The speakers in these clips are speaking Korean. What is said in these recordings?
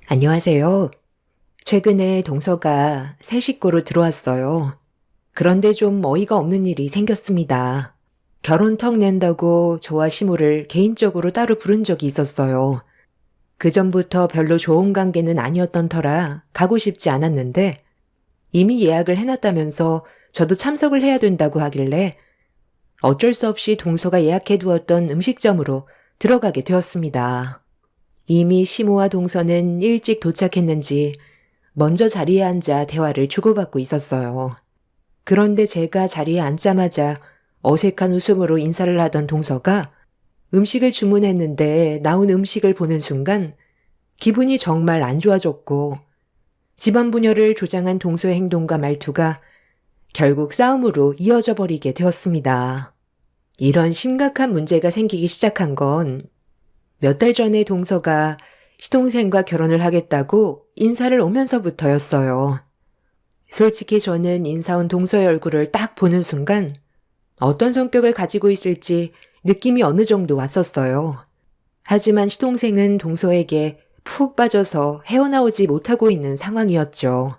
안녕하세요. 최근에 동서가 새 식구로 들어왔어요. 그런데 좀 어이가 없는 일이 생겼습니다. 결혼 턱 낸다고 저와 시모를 개인적으로 따로 부른 적이 있었어요. 그전부터 별로 좋은 관계는 아니었던 터라 가고 싶지 않았는데 이미 예약을 해놨다면서 저도 참석을 해야 된다고 하길래 어쩔 수 없이 동서가 예약해두었던 음식점으로 들어가게 되었습니다. 이미 시모와 동서는 일찍 도착했는지 먼저 자리에 앉아 대화를 주고받고 있었어요. 그런데 제가 자리에 앉자마자 어색한 웃음으로 인사를 하던 동서가 음식을 주문했는데 나온 음식을 보는 순간 기분이 정말 안 좋아졌고 집안 분열을 조장한 동서의 행동과 말투가 결국 싸움으로 이어져 버리게 되었습니다. 이런 심각한 문제가 생기기 시작한 건 몇 달 전에 동서가 시동생과 결혼을 하겠다고 인사를 오면서부터였어요. 솔직히 저는 인사 온 동서의 얼굴을 딱 보는 순간 어떤 성격을 가지고 있을지 느낌이 어느 정도 왔었어요. 하지만 시동생은 동서에게 푹 빠져서 헤어나오지 못하고 있는 상황이었죠.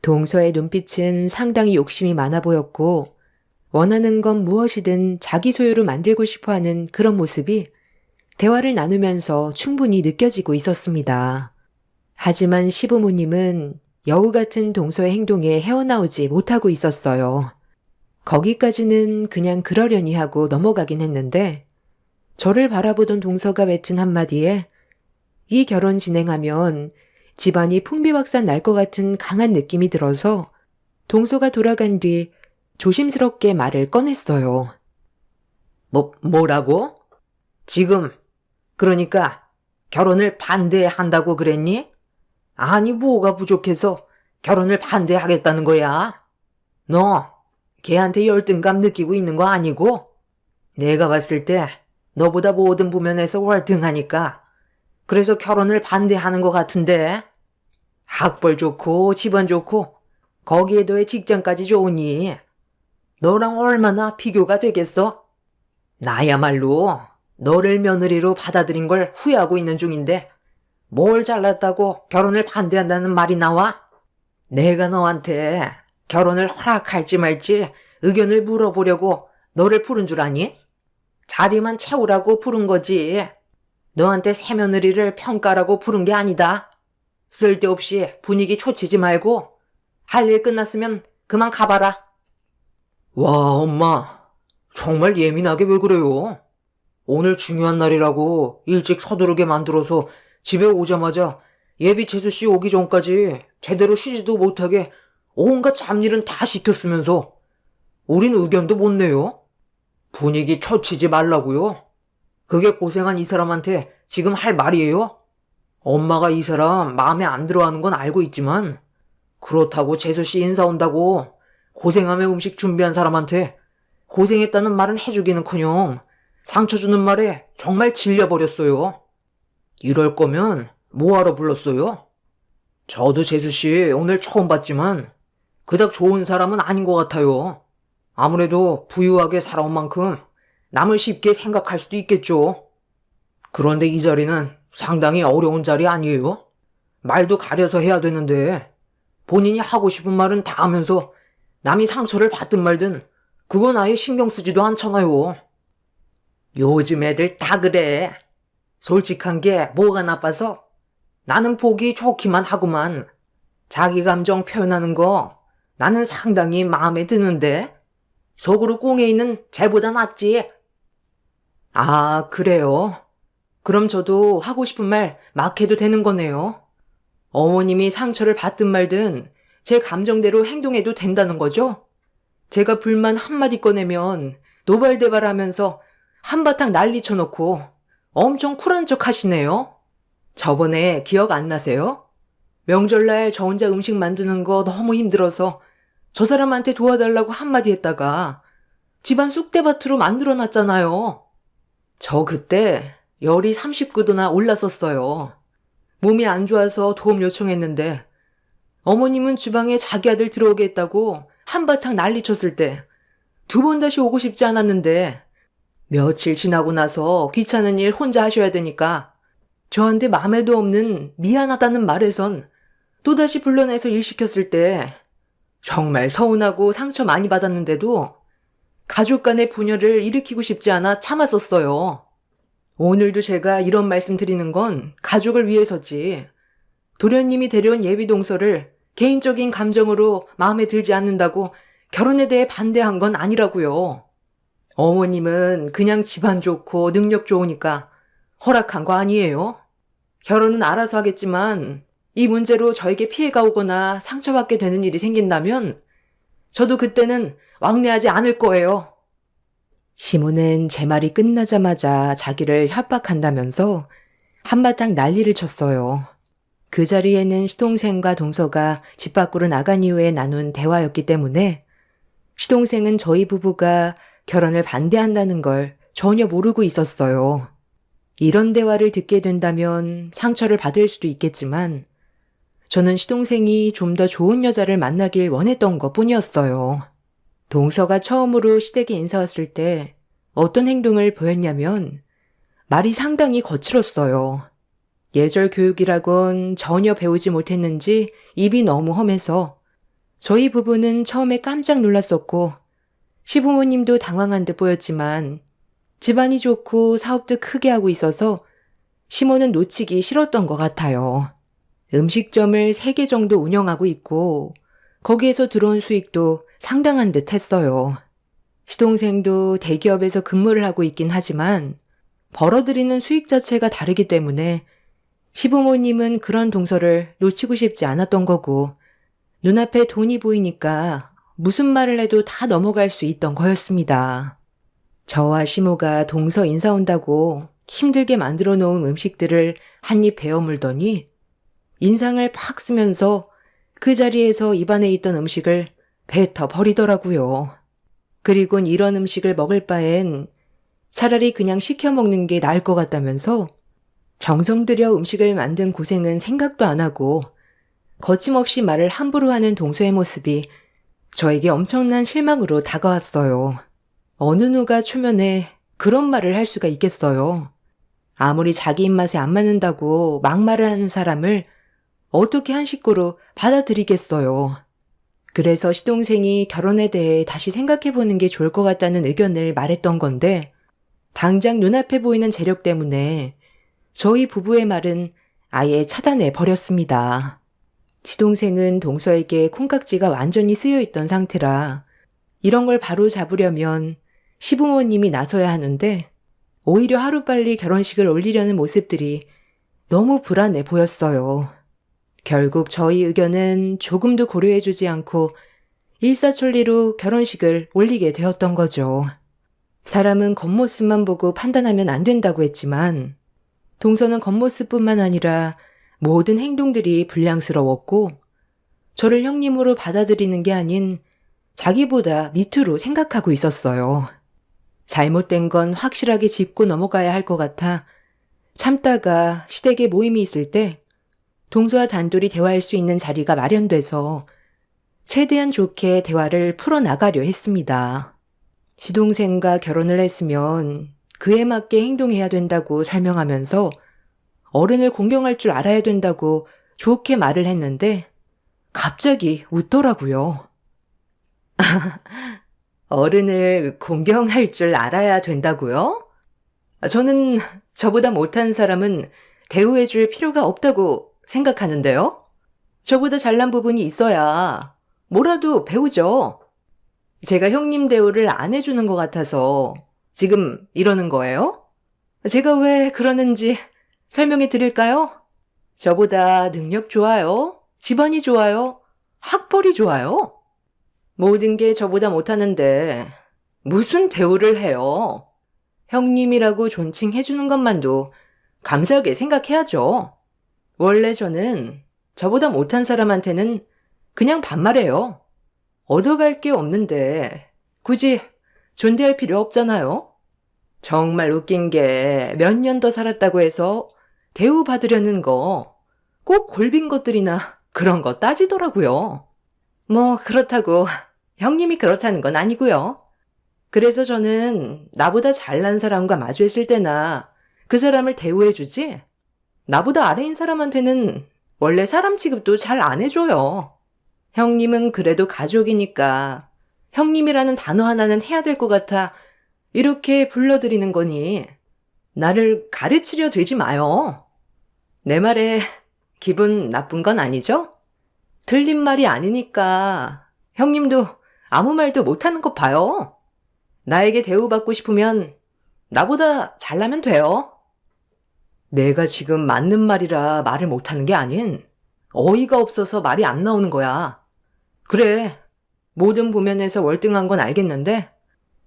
동서의 눈빛은 상당히 욕심이 많아 보였고 원하는 건 무엇이든 자기 소유로 만들고 싶어하는 그런 모습이 대화를 나누면서 충분히 느껴지고 있었습니다. 하지만 시부모님은 여우 같은 동서의 행동에 헤어나오지 못하고 있었어요. 거기까지는 그냥 그러려니 하고 넘어가긴 했는데 저를 바라보던 동서가 뱉은 한마디에 이 결혼 진행하면 집안이 풍비박산 날 것 같은 강한 느낌이 들어서 동서가 돌아간 뒤 조심스럽게 말을 꺼냈어요. 뭐라고? 지금 그러니까 결혼을 반대한다고 그랬니? 아니 뭐가 부족해서 결혼을 반대하겠다는 거야? 너 걔한테 열등감 느끼고 있는 거 아니고? 내가 봤을 때 너보다 모든 부면에서 월등하니까 그래서 결혼을 반대하는 것 같은데 학벌 좋고 집안 좋고 거기에 더해 직장까지 좋으니 너랑 얼마나 비교가 되겠어? 나야말로 너를 며느리로 받아들인 걸 후회하고 있는 중인데 뭘 잘났다고 결혼을 반대한다는 말이 나와? 내가 너한테 결혼을 허락할지 말지 의견을 물어보려고 너를 부른 줄 아니? 자리만 채우라고 부른 거지. 너한테 새며느리를 평가라고 부른 게 아니다. 쓸데없이 분위기 초치지 말고 할 일 끝났으면 그만 가봐라. 와, 엄마. 정말 예민하게 왜 그래요? 오늘 중요한 날이라고 일찍 서두르게 만들어서 집에 오자마자 예비 재수 씨 오기 전까지 제대로 쉬지도 못하게 온갖 잡일은 다 시켰으면서 우린 의견도 못 내요? 분위기 초치지 말라고요? 그게 고생한 이 사람한테 지금 할 말이에요? 엄마가 이 사람 마음에 안 들어하는 건 알고 있지만 그렇다고 재수 씨 인사 온다고 고생하며 음식 준비한 사람한테 고생했다는 말은 해주기는커녕 상처 주는 말에 정말 질려버렸어요. 이럴 거면 뭐하러 불렀어요? 저도 재수씨 오늘 처음 봤지만 그닥 좋은 사람은 아닌 것 같아요. 아무래도 부유하게 살아온 만큼 남을 쉽게 생각할 수도 있겠죠. 그런데 이 자리는 상당히 어려운 자리 아니에요? 말도 가려서 해야 되는데 본인이 하고 싶은 말은 다 하면서 남이 상처를 받든 말든 그건 아예 신경 쓰지도 않잖아요. 요즘 애들 다 그래. 솔직한 게 뭐가 나빠서? 나는 보기 좋기만 하구만. 자기 감정 표현하는 거 나는 상당히 마음에 드는데 속으로 꿍해 있는 쟤보다 낫지. 아, 그래요? 그럼 저도 하고 싶은 말 막 해도 되는 거네요. 어머님이 상처를 받든 말든 제 감정대로 행동해도 된다는 거죠? 제가 불만 한마디 꺼내면 노발대발하면서 한바탕 난리 쳐놓고 엄청 쿨한 척 하시네요. 저번에 기억 안 나세요? 명절날 저 혼자 음식 만드는 거 너무 힘들어서 저 사람한테 도와달라고 한마디 했다가 집안 쑥대밭으로 만들어놨잖아요. 저 그때 열이 39도나 올랐었어요. 몸이 안 좋아서 도움 요청했는데 어머님은 주방에 자기 아들 들어오게 했다고 한바탕 난리 쳤을 때 두 번 다시 오고 싶지 않았는데 며칠 지나고 나서 귀찮은 일 혼자 하셔야 되니까 저한테 마음에도 없는 미안하다는 말에선 또다시 불러내서 일 시켰을 때 정말 서운하고 상처 많이 받았는데도 가족 간의 분열을 일으키고 싶지 않아 참았었어요. 오늘도 제가 이런 말씀 드리는 건 가족을 위해서지, 도련님이 데려온 예비 동서를 개인적인 감정으로 마음에 들지 않는다고 결혼에 대해 반대한 건 아니라고요. 어머님은 그냥 집안 좋고 능력 좋으니까 허락한 거 아니에요. 결혼은 알아서 하겠지만 이 문제로 저에게 피해가 오거나 상처받게 되는 일이 생긴다면 저도 그때는 왕래하지 않을 거예요. 시모는 제 말이 끝나자마자 자기를 협박한다면서 한바탕 난리를 쳤어요. 그 자리에는 시동생과 동서가 집 밖으로 나간 이후에 나눈 대화였기 때문에 시동생은 저희 부부가 결혼을 반대한다는 걸 전혀 모르고 있었어요. 이런 대화를 듣게 된다면 상처를 받을 수도 있겠지만 저는 시동생이 좀 더 좋은 여자를 만나길 원했던 것 뿐이었어요. 동서가 처음으로 시댁에 인사 왔을 때 어떤 행동을 보였냐면 말이 상당히 거칠었어요. 예절 교육이라곤 전혀 배우지 못했는지 입이 너무 험해서 저희 부부는 처음에 깜짝 놀랐었고 시부모님도 당황한 듯 보였지만 집안이 좋고 사업도 크게 하고 있어서 시모는 놓치기 싫었던 것 같아요. 음식점을 3개 정도 운영하고 있고 거기에서 들어온 수익도 상당한 듯 했어요. 시동생도 대기업에서 근무를 하고 있긴 하지만 벌어들이는 수익 자체가 다르기 때문에 시부모님은 그런 동서를 놓치고 싶지 않았던 거고 눈앞에 돈이 보이니까 무슨 말을 해도 다 넘어갈 수 있던 거였습니다. 저와 시모가 동서 인사 온다고 힘들게 만들어 놓은 음식들을 한 입 베어 물더니 인상을 팍 쓰면서 그 자리에서 입안에 있던 음식을 뱉어 버리더라고요. 그리곤 이런 음식을 먹을 바엔 차라리 그냥 시켜 먹는 게 나을 것 같다면서 정성 들여 음식을 만든 고생은 생각도 안 하고 거침없이 말을 함부로 하는 동서의 모습이 저에게 엄청난 실망으로 다가왔어요. 어느 누가 초면에 그런 말을 할 수가 있겠어요. 아무리 자기 입맛에 안 맞는다고 막말을 하는 사람을 어떻게 한 식구로 받아들이겠어요. 그래서 시동생이 결혼에 대해 다시 생각해보는 게 좋을 것 같다는 의견을 말했던 건데 당장 눈앞에 보이는 재력 때문에 저희 부부의 말은 아예 차단해 버렸습니다. 시동생은 동서에게 콩깍지가 완전히 쓰여있던 상태라 이런 걸 바로 잡으려면 시부모님이 나서야 하는데 오히려 하루빨리 결혼식을 올리려는 모습들이 너무 불안해 보였어요. 결국 저희 의견은 조금도 고려해주지 않고 일사천리로 결혼식을 올리게 되었던 거죠. 사람은 겉모습만 보고 판단하면 안 된다고 했지만 동서는 겉모습뿐만 아니라 모든 행동들이 불량스러웠고 저를 형님으로 받아들이는 게 아닌 자기보다 밑으로 생각하고 있었어요. 잘못된 건 확실하게 짚고 넘어가야 할 것 같아 참다가 시댁에 모임이 있을 때 동서와 단둘이 대화할 수 있는 자리가 마련돼서 최대한 좋게 대화를 풀어나가려 했습니다. 시동생과 결혼을 했으면 그에 맞게 행동해야 된다고 설명하면서 어른을 공경할 줄 알아야 된다고 좋게 말을 했는데 갑자기 웃더라고요. 어른을 공경할 줄 알아야 된다고요? 저는 저보다 못한 사람은 대우해줄 필요가 없다고 생각하는데요. 저보다 잘난 부분이 있어야 뭐라도 배우죠. 제가 형님 대우를 안 해주는 것 같아서 지금 이러는 거예요? 제가 왜 그러는지 설명해 드릴까요? 저보다 능력 좋아요, 집안이 좋아요, 학벌이 좋아요. 모든 게 저보다 못하는데 무슨 대우를 해요? 형님이라고 존칭해주는 것만도 감사하게 생각해야죠. 원래 저는 저보다 못한 사람한테는 그냥 반말해요. 얻어갈 게 없는데 굳이 존대할 필요 없잖아요. 정말 웃긴 게 몇 년 더 살았다고 해서 대우받으려는 거 꼭 골빈 것들이나 그런 거 따지더라고요. 뭐 그렇다고 형님이 그렇다는 건 아니고요. 그래서 저는 나보다 잘난 사람과 마주했을 때나 그 사람을 대우해주지 나보다 아래인 사람한테는 원래 사람 취급도 잘 안 해줘요. 형님은 그래도 가족이니까 형님이라는 단어 하나는 해야 될 것 같아 이렇게 불러드리는 거니 나를 가르치려 들지 마요. 내 말에 기분 나쁜 건 아니죠? 틀린 말이 아니니까 형님도 아무 말도 못하는 것 봐요. 나에게 대우받고 싶으면 나보다 잘나면 돼요. 내가 지금 맞는 말이라 말을 못하는 게 아닌 어이가 없어서 말이 안 나오는 거야. 그래, 모든 부면에서 월등한 건 알겠는데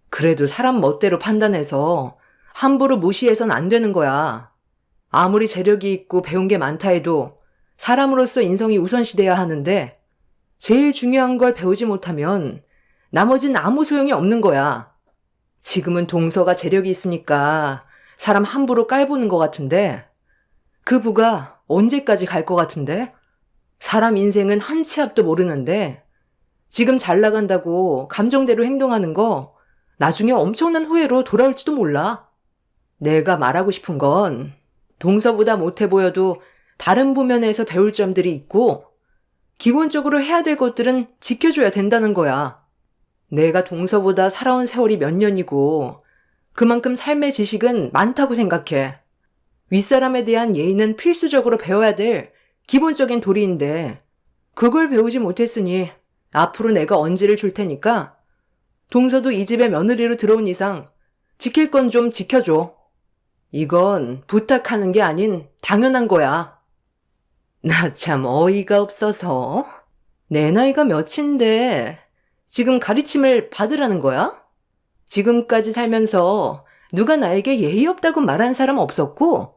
그래도 사람 멋대로 판단해서 함부로 무시해선 안 되는 거야. 아무리 재력이 있고 배운 게 많다 해도 사람으로서 인성이 우선시돼야 하는데 제일 중요한 걸 배우지 못하면 나머진 아무 소용이 없는 거야. 지금은 동서가 재력이 있으니까 사람 함부로 깔보는 것 같은데 그 부가 언제까지 갈 것 같은데? 사람 인생은 한 치 앞도 모르는데 지금 잘 나간다고 감정대로 행동하는 거 나중에 엄청난 후회로 돌아올지도 몰라. 내가 말하고 싶은 건 동서보다 못해 보여도 다른 부면에서 배울 점들이 있고 기본적으로 해야 될 것들은 지켜줘야 된다는 거야. 내가 동서보다 살아온 세월이 몇 년이고 그만큼 삶의 지식은 많다고 생각해. 윗사람에 대한 예의는 필수적으로 배워야 될 기본적인 도리인데 그걸 배우지 못했으니 앞으로 내가 언지를 줄 테니까 동서도 이 집에 며느리로 들어온 이상 지킬 건 좀 지켜줘. 이건 부탁하는 게 아닌 당연한 거야. 나 참 어이가 없어서. 내 나이가 몇인데 지금 가르침을 받으라는 거야? 지금까지 살면서 누가 나에게 예의 없다고 말한 사람 없었고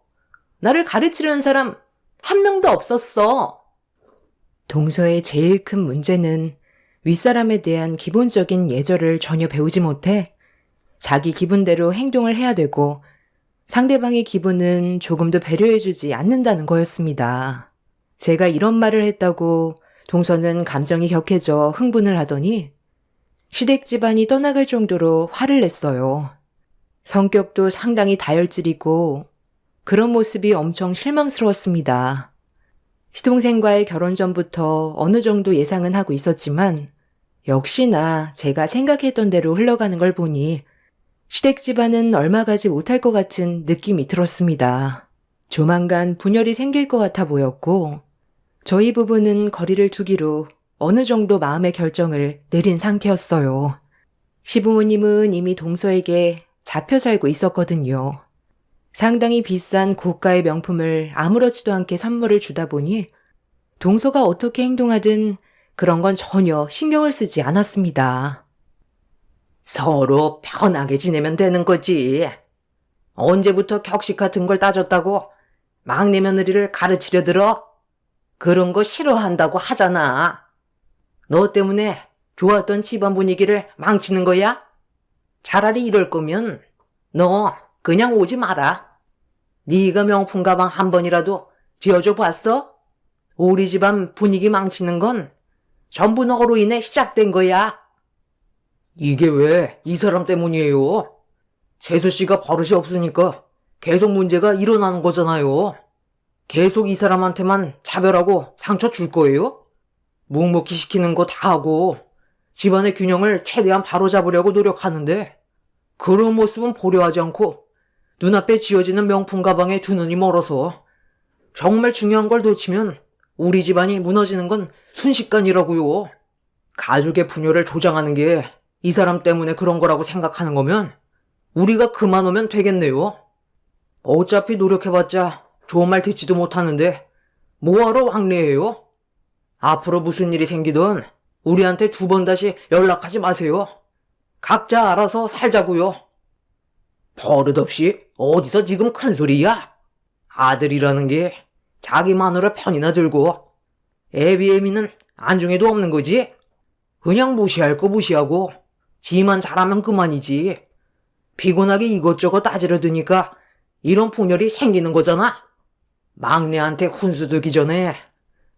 나를 가르치려는 사람 한 명도 없었어. 동서의 제일 큰 문제는 윗사람에 대한 기본적인 예절을 전혀 배우지 못해 자기 기분대로 행동을 해야 되고 상대방의 기분은 조금도 배려해주지 않는다는 거였습니다. 제가 이런 말을 했다고 동서는 감정이 격해져 흥분을 하더니 시댁 집안이 떠나갈 정도로 화를 냈어요. 성격도 상당히 다혈질이고 그런 모습이 엄청 실망스러웠습니다. 시동생과의 결혼 전부터 어느 정도 예상은 하고 있었지만 역시나 제가 생각했던 대로 흘러가는 걸 보니 시댁 집안은 얼마 가지 못할 것 같은 느낌이 들었습니다. 조만간 분열이 생길 것 같아 보였고 저희 부부는 거리를 두기로 어느 정도 마음의 결정을 내린 상태였어요. 시부모님은 이미 동서에게 잡혀 살고 있었거든요. 상당히 비싼 고가의 명품을 아무렇지도 않게 선물을 주다 보니 동서가 어떻게 행동하든 그런 건 전혀 신경을 쓰지 않았습니다. 서로 편하게 지내면 되는 거지. 언제부터 격식 같은 걸 따졌다고 막내 며느리를 가르치려 들어? 그런 거 싫어한다고 하잖아. 너 때문에 좋았던 집안 분위기를 망치는 거야? 차라리 이럴 거면 너 그냥 오지 마라. 네가 명품 가방 한 번이라도 지어줘 봤어? 우리 집안 분위기 망치는 건 전부 너로 인해 시작된 거야. 이게 왜 이 사람 때문이에요? 재수 씨가 버릇이 없으니까 계속 문제가 일어나는 거잖아요. 계속 이 사람한테만 차별하고 상처 줄 거예요? 묵묵히 시키는 거 다 하고 집안의 균형을 최대한 바로잡으려고 노력하는데 그런 모습은 보려하지 않고 눈앞에 지어지는 명품 가방에 두 눈이 멀어서 정말 중요한 걸 놓치면 우리 집안이 무너지는 건 순식간이라고요. 가족의 분열을 조장하는 게 이 사람 때문에 그런 거라고 생각하는 거면 우리가 그만 오면 되겠네요. 어차피 노력해봤자 좋은 말 듣지도 못하는데 뭐하러 왕래해요? 앞으로 무슨 일이 생기든 우리한테 두 번 다시 연락하지 마세요. 각자 알아서 살자고요. 버릇없이 어디서 지금 큰 소리야? 아들이라는 게 자기 마누라 편이나 들고 애비애미는 안중에도 없는 거지? 그냥 무시할 거 무시하고 지만 잘하면 그만이지. 피곤하게 이것저것 따지려 드니까 이런 분열이 생기는 거잖아. 막내한테 훈수 두기 전에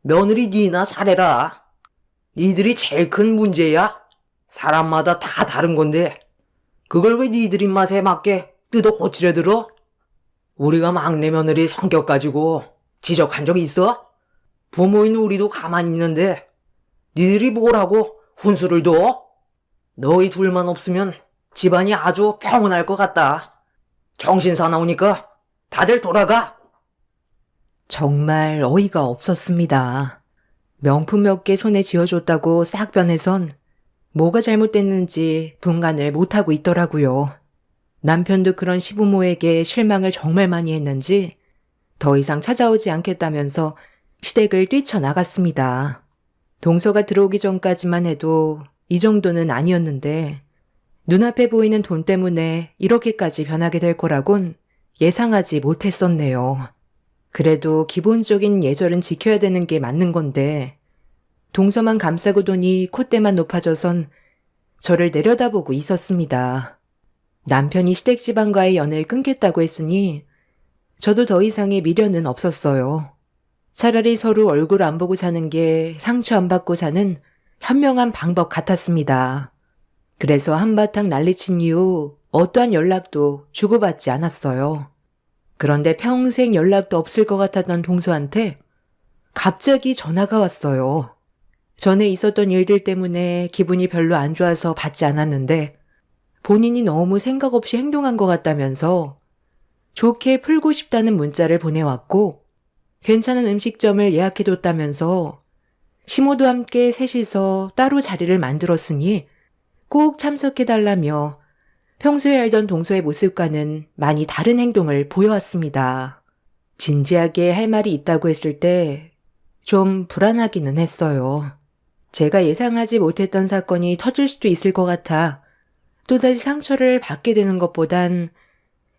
며느리 니나 잘해라. 니들이 제일 큰 문제야. 사람마다 다 다른 건데 그걸 왜 니들 입맛에 맞게 뜯어 고치려 들어? 우리가 막내 며느리 성격 가지고 지적한 적 있어? 부모인 우리도 가만히 있는데 니들이 뭐라고 훈수를 둬? 너희 둘만 없으면 집안이 아주 평온할 것 같다. 정신 사나우니까 다들 돌아가. 정말 어이가 없었습니다. 명품 몇 개 손에 쥐어줬다고 싹 변해선 뭐가 잘못됐는지 분간을 못하고 있더라고요. 남편도 그런 시부모에게 실망을 정말 많이 했는지 더 이상 찾아오지 않겠다면서 시댁을 뛰쳐나갔습니다. 동서가 들어오기 전까지만 해도 이 정도는 아니었는데 눈앞에 보이는 돈 때문에 이렇게까지 변하게 될 거라곤 예상하지 못했었네요. 그래도 기본적인 예절은 지켜야 되는 게 맞는 건데 동서만 감싸고 도니 콧대만 높아져선 저를 내려다보고 있었습니다. 남편이 시댁 집안과의 연을 끊겠다고 했으니 저도 더 이상의 미련은 없었어요. 차라리 서로 얼굴 안 보고 사는 게 상처 안 받고 사는 현명한 방법 같았습니다. 그래서 한바탕 난리친 이후 어떠한 연락도 주고받지 않았어요. 그런데 평생 연락도 없을 것 같았던 동서한테 갑자기 전화가 왔어요. 전에 있었던 일들 때문에 기분이 별로 안 좋아서 받지 않았는데 본인이 너무 생각 없이 행동한 것 같다면서 좋게 풀고 싶다는 문자를 보내왔고 괜찮은 음식점을 예약해뒀다면서 시모도 함께 셋이서 따로 자리를 만들었으니 꼭 참석해달라며 평소에 알던 동서의 모습과는 많이 다른 행동을 보여왔습니다. 진지하게 할 말이 있다고 했을 때 좀 불안하기는 했어요. 제가 예상하지 못했던 사건이 터질 수도 있을 것 같아 또다시 상처를 받게 되는 것보단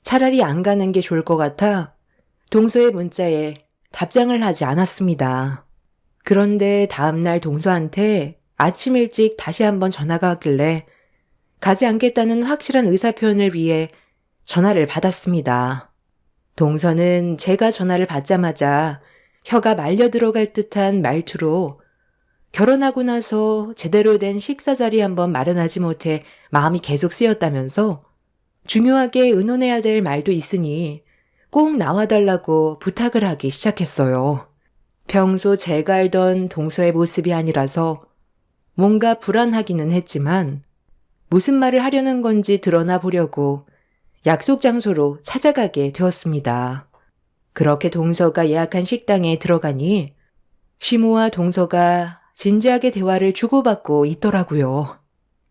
차라리 안 가는 게 좋을 것 같아 동서의 문자에 답장을 하지 않았습니다. 그런데 다음날 동서한테 아침 일찍 다시 한번 전화가 왔길래 가지 않겠다는 확실한 의사표현을 위해 전화를 받았습니다. 동서는 제가 전화를 받자마자 혀가 말려 들어갈 듯한 말투로 결혼하고 나서 제대로 된 식사 자리 한번 마련하지 못해 마음이 계속 쓰였다면서 중요하게 의논해야 될 말도 있으니 꼭 나와달라고 부탁을 하기 시작했어요. 평소 제가 알던 동서의 모습이 아니라서 뭔가 불안하기는 했지만 무슨 말을 하려는 건지 드러나 보려고 약속 장소로 찾아가게 되었습니다. 그렇게 동서가 예약한 식당에 들어가니 시모와 동서가 진지하게 대화를 주고받고 있더라고요.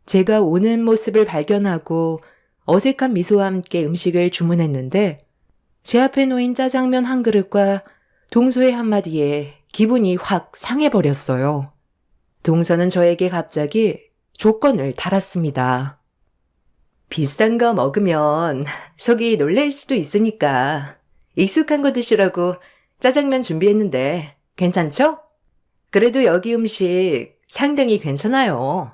제가 오는 모습을 발견하고 어색한 미소와 함께 음식을 주문했는데 제 앞에 놓인 짜장면 한 그릇과 동서의 한마디에 기분이 확 상해버렸어요. 동서는 저에게 갑자기 조건을 달았습니다. 비싼 거 먹으면 속이 놀랄 수도 있으니까 익숙한 거 드시라고 짜장면 준비했는데 괜찮죠? 그래도 여기 음식 상당히 괜찮아요.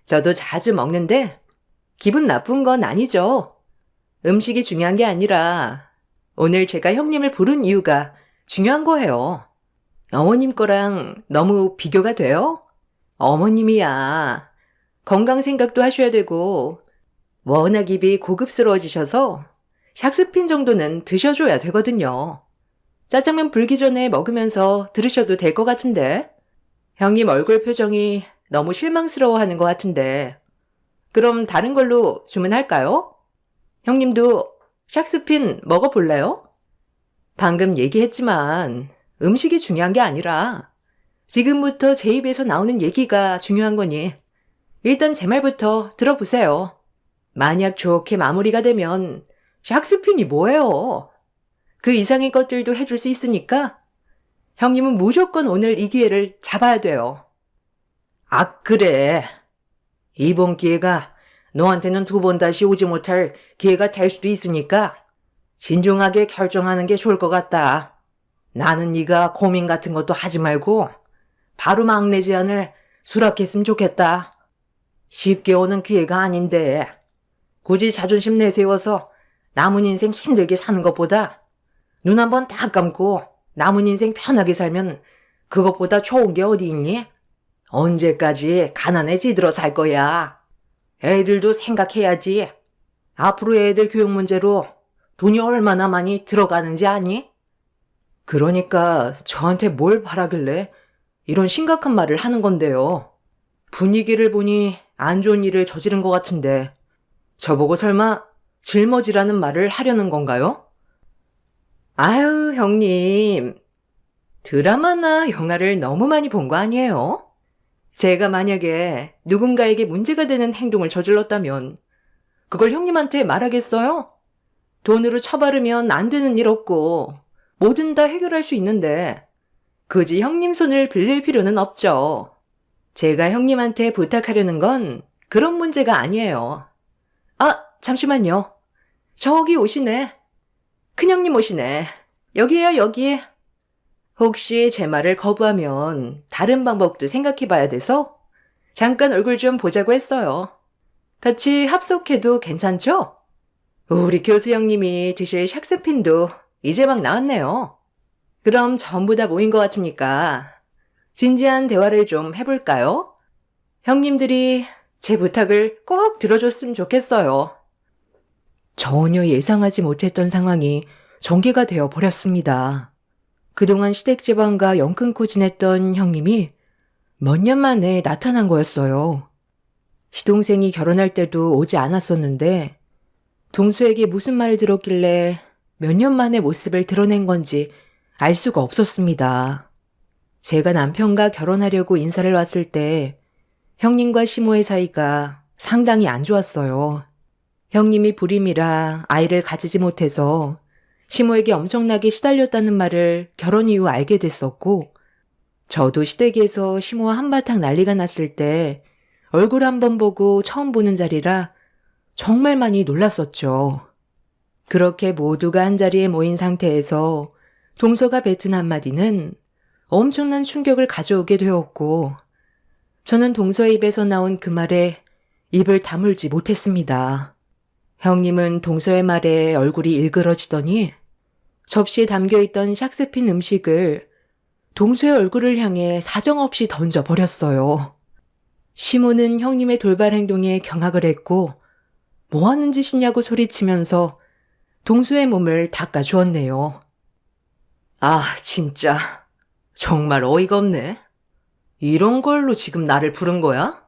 저도 자주 먹는데 기분 나쁜 건 아니죠. 음식이 중요한 게 아니라 오늘 제가 형님을 부른 이유가 중요한 거예요. 어머님 거랑 너무 비교가 돼요? 어머님이야. 건강 생각도 하셔야 되고 워낙 입이 고급스러워지셔서 샥스핀 정도는 드셔줘야 되거든요. 짜장면 불기 전에 먹으면서 들으셔도 될 것 같은데. 형님 얼굴 표정이 너무 실망스러워하는 것 같은데. 그럼 다른 걸로 주문할까요? 형님도 샥스핀 먹어볼래요? 방금 얘기했지만 음식이 중요한 게 아니라 지금부터 제 입에서 나오는 얘기가 중요한 거니 일단 제 말부터 들어보세요. 만약 좋게 마무리가 되면 샥스핀이 뭐예요? 그 이상의 것들도 해줄 수 있으니까 형님은 무조건 오늘 이 기회를 잡아야 돼요. 아, 그래. 이번 기회가 너한테는 두 번 다시 오지 못할 기회가 될 수도 있으니까 신중하게 결정하는 게 좋을 것 같다. 나는 네가 고민 같은 것도 하지 말고 바로 막내 제안을 수락했으면 좋겠다. 쉽게 오는 기회가 아닌데 굳이 자존심 내세워서 남은 인생 힘들게 사는 것보다 눈 한번 딱 감고 남은 인생 편하게 살면 그것보다 좋은 게 어디 있니? 언제까지 가난해지들어 살 거야. 애들도 생각해야지. 앞으로 애들 교육 문제로 돈이 얼마나 많이 들어가는지 아니? 그러니까 저한테 뭘 바라길래 이런 심각한 말을 하는 건데요. 분위기를 보니 안 좋은 일을 저지른 것 같은데 저보고 설마 짊어지라는 말을 하려는 건가요? 아유, 형님. 드라마나 영화를 너무 많이 본 거 아니에요? 제가 만약에 누군가에게 문제가 되는 행동을 저질렀다면 그걸 형님한테 말하겠어요? 돈으로 처바르면 안 되는 일 없고 뭐든 다 해결할 수 있는데 굳이 형님 손을 빌릴 필요는 없죠. 제가 형님한테 부탁하려는 건 그런 문제가 아니에요. 아, 잠시만요. 저기 오시네. 큰형님 오시네. 여기에요, 여기. 혹시 제 말을 거부하면 다른 방법도 생각해봐야 돼서 잠깐 얼굴 좀 보자고 했어요. 같이 합석해도 괜찮죠? 우리 교수 형님이 드실 샥스핀도 이제 막 나왔네요. 그럼 전부 다 모인 것 같으니까 진지한 대화를 좀 해볼까요? 형님들이 제 부탁을 꼭 들어줬으면 좋겠어요. 전혀 예상하지 못했던 상황이 전개가 되어 버렸습니다. 그동안 시댁집안과 연 끊고 지냈던 형님이 몇 년 만에 나타난 거였어요. 시동생이 결혼할 때도 오지 않았었는데 동수에게 무슨 말을 들었길래 몇 년 만에 모습을 드러낸 건지 알 수가 없었습니다. 제가 남편과 결혼하려고 인사를 왔을 때 형님과 시모의 사이가 상당히 안 좋았어요. 형님이 불임이라 아이를 가지지 못해서 시모에게 엄청나게 시달렸다는 말을 결혼 이후 알게 됐었고, 저도 시댁에서 시모와 한바탕 난리가 났을 때 얼굴 한번 보고 처음 보는 자리라 정말 많이 놀랐었죠. 그렇게 모두가 한자리에 모인 상태에서 동서가 뱉은 한마디는 엄청난 충격을 가져오게 되었고, 저는 동서의 입에서 나온 그 말에 입을 다물지 못했습니다. 형님은 동서의 말에 얼굴이 일그러지더니 접시에 담겨있던 샥스핀 음식을 동서의 얼굴을 향해 사정없이 던져버렸어요. 시모는 형님의 돌발 행동에 경악을 했고 뭐 하는 짓이냐고 소리치면서 동서의 몸을 닦아주었네요. 아, 진짜 정말 어이가 없네. 이런 걸로 지금 나를 부른 거야?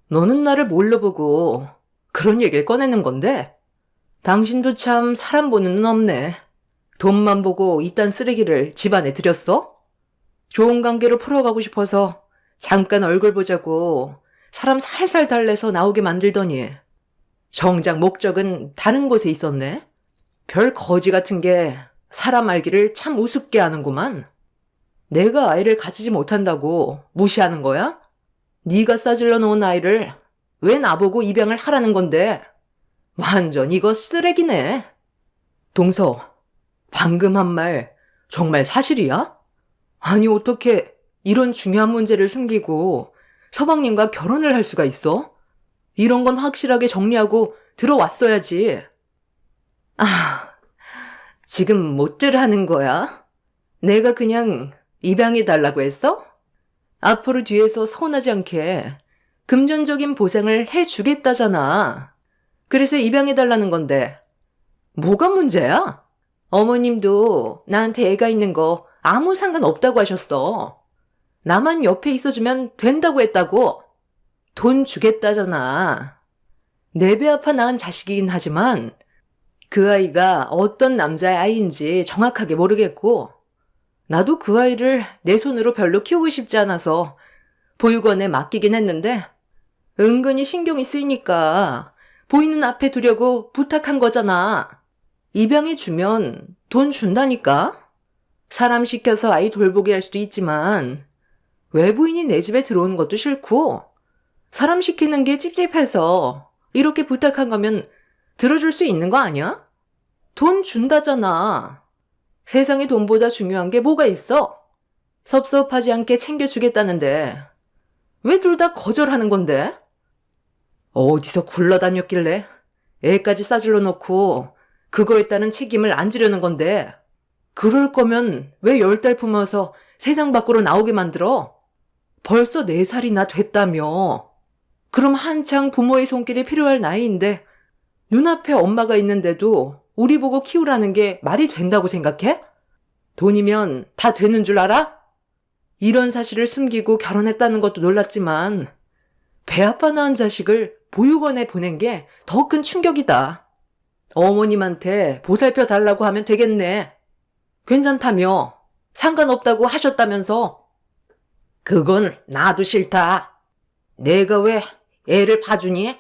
너는 나를 뭘로 보고 그런 얘기를 꺼내는 건데? 당신도 참 사람 보는 눈 없네. 돈만 보고 이딴 쓰레기를 집안에 들였어? 좋은 관계로 풀어가고 싶어서 잠깐 얼굴 보자고 사람 살살 달래서 나오게 만들더니 정작 목적은 다른 곳에 있었네. 별 거지 같은 게 사람 알기를 참 우습게 하는구만. 내가 아이를 가지지 못한다고 무시하는 거야? 네가 싸질러 놓은 아이를 왜 나보고 입양을 하라는 건데? 완전 이거 쓰레기네. 동서, 방금 한 말 정말 사실이야? 아니 어떻게 이런 중요한 문제를 숨기고 서방님과 결혼을 할 수가 있어? 이런 건 확실하게 정리하고 들어왔어야지. 아, 지금 못들 하는 거야? 내가 그냥 입양해달라고 했어? 앞으로 뒤에서 서운하지 않게 금전적인 보상을 해주겠다잖아. 그래서 입양해달라는 건데 뭐가 문제야? 어머님도 나한테 애가 있는 거 아무 상관없다고 하셨어. 나만 옆에 있어주면 된다고 했다고. 돈 주겠다잖아. 내 배 아파 낳은 자식이긴 하지만 그 아이가 어떤 남자의 아이인지 정확하게 모르겠고 나도 그 아이를 내 손으로 별로 키우고 싶지 않아서 보육원에 맡기긴 했는데 은근히 신경이 쓰이니까 보이는 앞에 두려고 부탁한 거잖아. 입양해 주면 돈 준다니까? 사람 시켜서 아이 돌보게 할 수도 있지만 외부인이 내 집에 들어오는 것도 싫고 사람 시키는 게 찝찝해서 이렇게 부탁한 거면 들어줄 수 있는 거 아니야? 돈 준다잖아. 세상에 돈보다 중요한 게 뭐가 있어? 섭섭하지 않게 챙겨주겠다는데 왜 둘 다 거절하는 건데? 어디서 굴러다녔길래 애까지 싸질러 놓고 그거에 따른 책임을 안 지려는 건데 그럴 거면 왜 10달 품어서 세상 밖으로 나오게 만들어? 벌써 4살이나 됐다며. 그럼 한창 부모의 손길이 필요할 나이인데 눈앞에 엄마가 있는데도 우리 보고 키우라는 게 말이 된다고 생각해? 돈이면 다 되는 줄 알아? 이런 사실을 숨기고 결혼했다는 것도 놀랐지만 배아파 낳은 자식을 보육원에 보낸 게 더 큰 충격이다. 어머님한테 보살펴 달라고 하면 되겠네. 괜찮다며. 상관없다고 하셨다면서. 그건 나도 싫다. 내가 왜 애를 봐주니?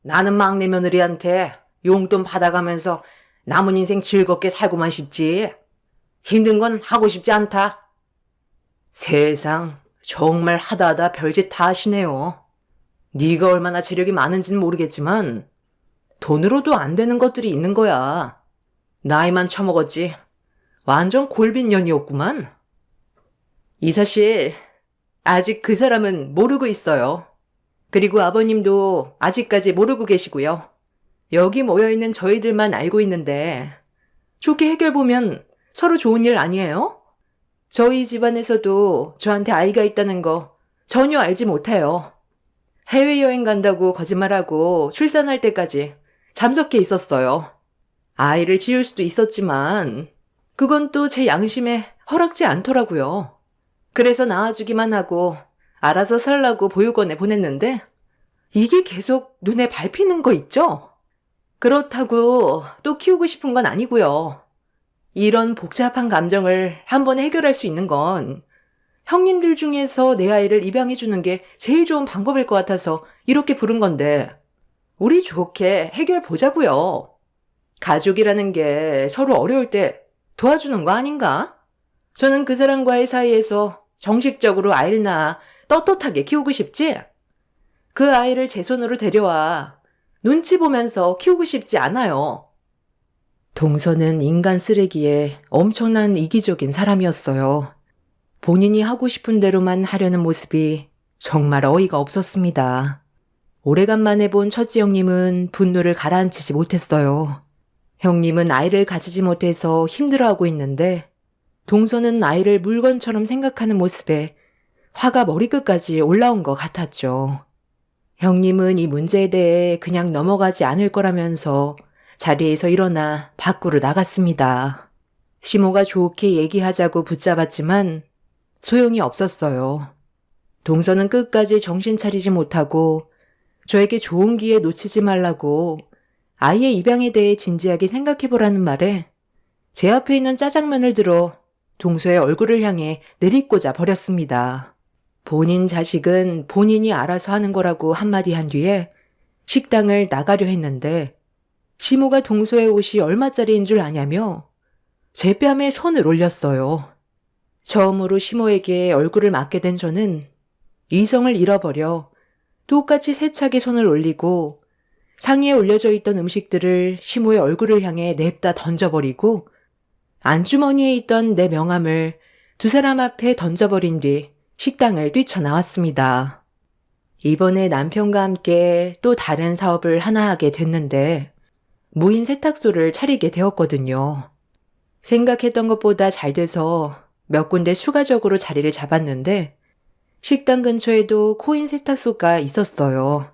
나는 막내 며느리한테 용돈 받아가면서 남은 인생 즐겁게 살고만 싶지. 힘든 건 하고 싶지 않다. 세상 정말 하다하다 별짓 다 하시네요. 네가 얼마나 재력이 많은지는 모르겠지만 돈으로도 안 되는 것들이 있는 거야. 나이만 처먹었지. 완전 골빈년이었구만. 이 사실 아직 그 사람은 모르고 있어요. 그리고 아버님도 아직까지 모르고 계시고요. 여기 모여있는 저희들만 알고 있는데 좋게 해결 보면 서로 좋은 일 아니에요? 저희 집안에서도 저한테 아이가 있다는 거 전혀 알지 못해요. 해외여행 간다고 거짓말하고 출산할 때까지 잠석해 있었어요. 아이를 지을 수도 있었지만 그건 또 제 양심에 허락지 않더라고요. 그래서 낳아주기만 하고 알아서 살라고 보육원에 보냈는데 이게 계속 눈에 밟히는 거 있죠? 그렇다고 또 키우고 싶은 건 아니고요. 이런 복잡한 감정을 한 번에 해결할 수 있는 건 형님들 중에서 내 아이를 입양해 주는 게 제일 좋은 방법일 것 같아서 이렇게 부른 건데 우리 좋게 해결 보자고요. 가족이라는 게 서로 어려울 때 도와주는 거 아닌가? 저는 그 사람과의 사이에서 정식적으로 아이를 낳아 떳떳하게 키우고 싶지? 그 아이를 제 손으로 데려와 눈치 보면서 키우고 싶지 않아요. 동서는 인간 쓰레기에 엄청난 이기적인 사람이었어요. 본인이 하고 싶은 대로만 하려는 모습이 정말 어이가 없었습니다. 오래간만에 본 첫째 형님은 분노를 가라앉히지 못했어요. 형님은 아이를 가지지 못해서 힘들어하고 있는데 동서는 아이를 물건처럼 생각하는 모습에 화가 머리끝까지 올라온 것 같았죠. 형님은 이 문제에 대해 그냥 넘어가지 않을 거라면서 자리에서 일어나 밖으로 나갔습니다. 시모가 좋게 얘기하자고 붙잡았지만 소용이 없었어요. 동서는 끝까지 정신 차리지 못하고 저에게 좋은 기회 놓치지 말라고 아이의 입양에 대해 진지하게 생각해보라는 말에 제 앞에 있는 짜장면을 들어 동서의 얼굴을 향해 내리꽂아 버렸습니다. 본인 자식은 본인이 알아서 하는 거라고 한마디 한 뒤에 식당을 나가려 했는데 시모가 동서의 옷이 얼마짜리인 줄 아냐며 제 뺨에 손을 올렸어요. 처음으로 시모에게 얼굴을 맞게 된 저는 이성을 잃어버려 똑같이 세차게 손을 올리고 상의에 올려져 있던 음식들을 시모의 얼굴을 향해 냅다 던져버리고 안주머니에 있던 내 명함을 두 사람 앞에 던져버린 뒤 식당을 뛰쳐나왔습니다. 이번에 남편과 함께 또 다른 사업을 하나 하게 됐는데 무인 세탁소를 차리게 되었거든요. 생각했던 것보다 잘 돼서 몇 군데 추가적으로 자리를 잡았는데 식당 근처에도 코인 세탁소가 있었어요.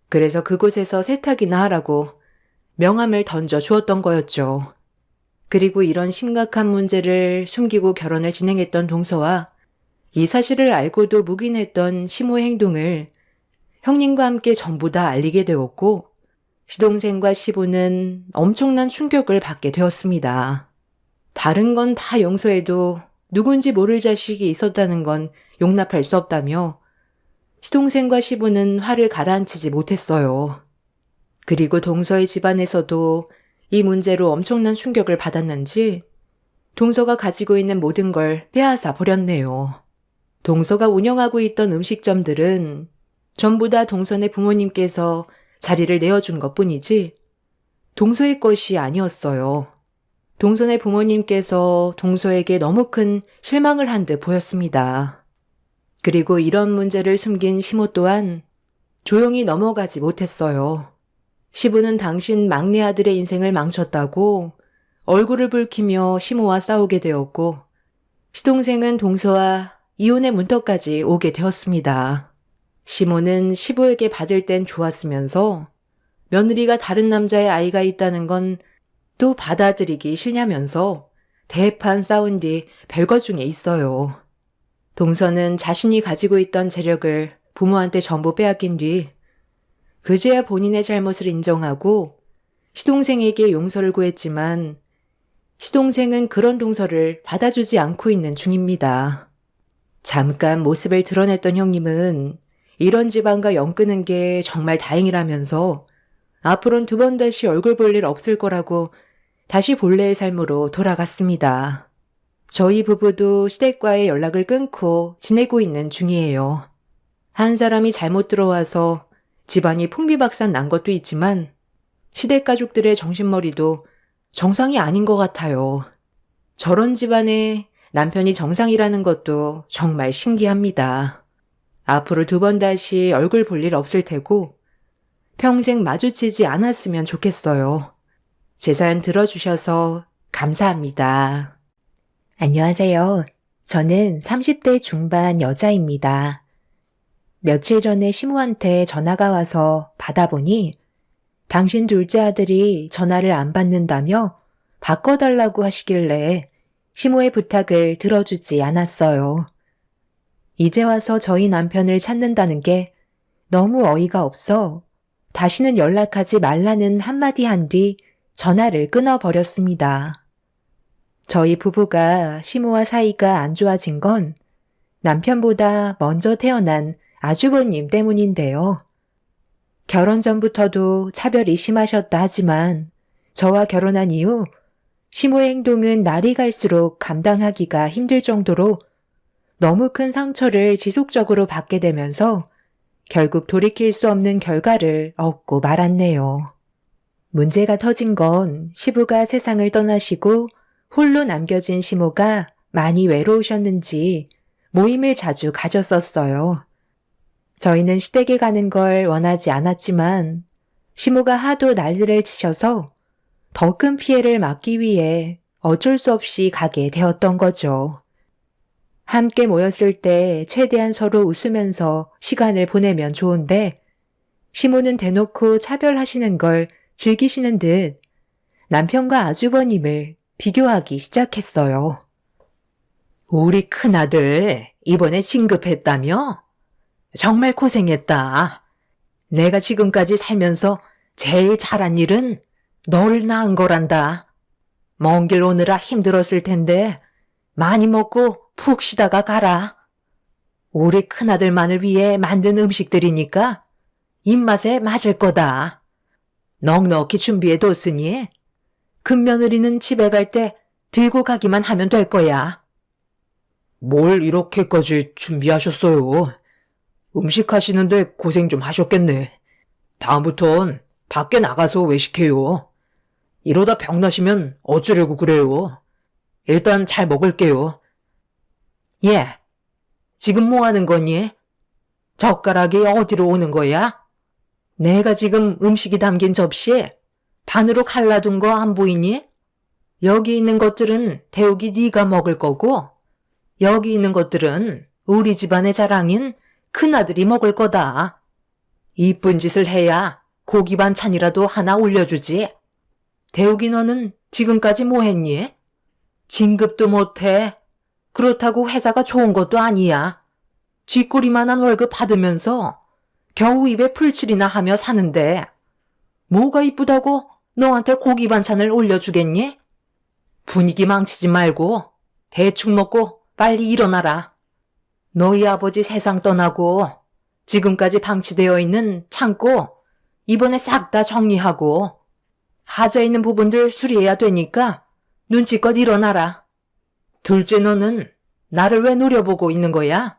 그래서 그곳에서 세탁이나 하라고 명함을 던져 주었던 거였죠. 그리고 이런 심각한 문제를 숨기고 결혼을 진행했던 동서와 이 사실을 알고도 묵인했던 시모의 행동을 형님과 함께 전부 다 알리게 되었고 시동생과 시부는 엄청난 충격을 받게 되었습니다. 다른 건 다 용서해도 누군지 모를 자식이 있었다는 건 용납할 수 없다며 시동생과 시부는 화를 가라앉히지 못했어요. 그리고 동서의 집안에서도 이 문제로 엄청난 충격을 받았는지 동서가 가지고 있는 모든 걸 빼앗아 버렸네요. 동서가 운영하고 있던 음식점들은 전부 다 동서네 부모님께서 자리를 내어준 것뿐이지 동서의 것이 아니었어요. 동서네 부모님께서 동서에게 너무 큰 실망을 한 듯 보였습니다. 그리고 이런 문제를 숨긴 시모 또한 조용히 넘어가지 못했어요. 시부는 당신 막내 아들의 인생을 망쳤다고 얼굴을 붉히며 시모와 싸우게 되었고 시동생은 동서와 이혼의 문턱까지 오게 되었습니다. 시모는 시부에게 받을 땐 좋았으면서 며느리가 다른 남자의 아이가 있다는 건 또 받아들이기 싫냐면서 대판 싸운 뒤 별것 중에 있어요. 동서는 자신이 가지고 있던 재력을 부모한테 전부 빼앗긴 뒤 그제야 본인의 잘못을 인정하고 시동생에게 용서를 구했지만 시동생은 그런 동서를 받아주지 않고 있는 중입니다. 잠깐 모습을 드러냈던 형님은 이런 집안과 연 끄는 게 정말 다행이라면서 앞으론 2번 다시 얼굴 볼 일 없을 거라고 다시 본래의 삶으로 돌아갔습니다. 저희 부부도 시댁과의 연락을 끊고 지내고 있는 중이에요. 한 사람이 잘못 들어와서 집안이 풍비박산 난 것도 있지만 시댁 가족들의 정신머리도 정상이 아닌 것 같아요. 저런 집안에 남편이 정상이라는 것도 정말 신기합니다. 앞으로 2번 다시 얼굴 볼 일 없을 테고 평생 마주치지 않았으면 좋겠어요. 제 사연 들어주셔서 감사합니다. 안녕하세요. 저는 30대 중반 여자입니다. 며칠 전에 시모한테 전화가 와서 받아보니 당신 둘째 아들이 전화를 안 받는다며 바꿔달라고 하시길래 시모의 부탁을 들어주지 않았어요. 이제 와서 저희 남편을 찾는다는 게 너무 어이가 없어 다시는 연락하지 말라는 한마디 한 뒤 전화를 끊어버렸습니다. 저희 부부가 시모와 사이가 안 좋아진 건 남편보다 먼저 태어난 아주버님 때문인데요. 결혼 전부터도 차별이 심하셨다 하지만 저와 결혼한 이후 시모의 행동은 날이 갈수록 감당하기가 힘들 정도로 너무 큰 상처를 지속적으로 받게 되면서 결국 돌이킬 수 없는 결과를 얻고 말았네요. 문제가 터진 건 시부가 세상을 떠나시고 홀로 남겨진 시모가 많이 외로우셨는지 모임을 자주 가졌었어요. 저희는 시댁에 가는 걸 원하지 않았지만 시모가 하도 난리를 치셔서 더 큰 피해를 막기 위해 어쩔 수 없이 가게 되었던 거죠. 함께 모였을 때 최대한 서로 웃으면서 시간을 보내면 좋은데 시모는 대놓고 차별하시는 걸 즐기시는 듯 남편과 아주버님을 비교하기 시작했어요. 우리 큰아들 이번에 진급했다며? 정말 고생했다. 내가 지금까지 살면서 제일 잘한 일은 너를 낳은 거란다. 먼 길 오느라 힘들었을 텐데 많이 먹고 푹 쉬다가 가라. 우리 큰아들만을 위해 만든 음식들이니까 입맛에 맞을 거다. 넉넉히 준비해뒀으니 큰며느리는 집에 갈 때 들고 가기만 하면 될 거야. 뭘 이렇게까지 준비하셨어요? 음식 하시는데 고생 좀 하셨겠네. 다음부턴 밖에 나가서 외식해요. 이러다 병나시면 어쩌려고 그래요. 일단 잘 먹을게요. 예, 지금 뭐 하는 거니? 젓가락이 어디로 오는 거야? 내가 지금 음식이 담긴 접시에 반으로 갈라둔 거 안 보이니? 여기 있는 것들은 태욱이 네가 먹을 거고 여기 있는 것들은 우리 집안의 자랑인 큰아들이 먹을 거다. 이쁜 짓을 해야 고기 반찬이라도 하나 올려주지. 태욱이 너는 지금까지 뭐 했니? 진급도 못해. 그렇다고 회사가 좋은 것도 아니야. 쥐꼬리만한 월급 받으면서 겨우 입에 풀칠이나 하며 사는데 뭐가 이쁘다고 너한테 고기 반찬을 올려주겠니? 분위기 망치지 말고 대충 먹고 빨리 일어나라. 너희 아버지 세상 떠나고 지금까지 방치되어 있는 창고 이번에 싹 다 정리하고 하자 있는 부분들 수리해야 되니까 눈치껏 일어나라. 둘째 너는 나를 왜 노려보고 있는 거야?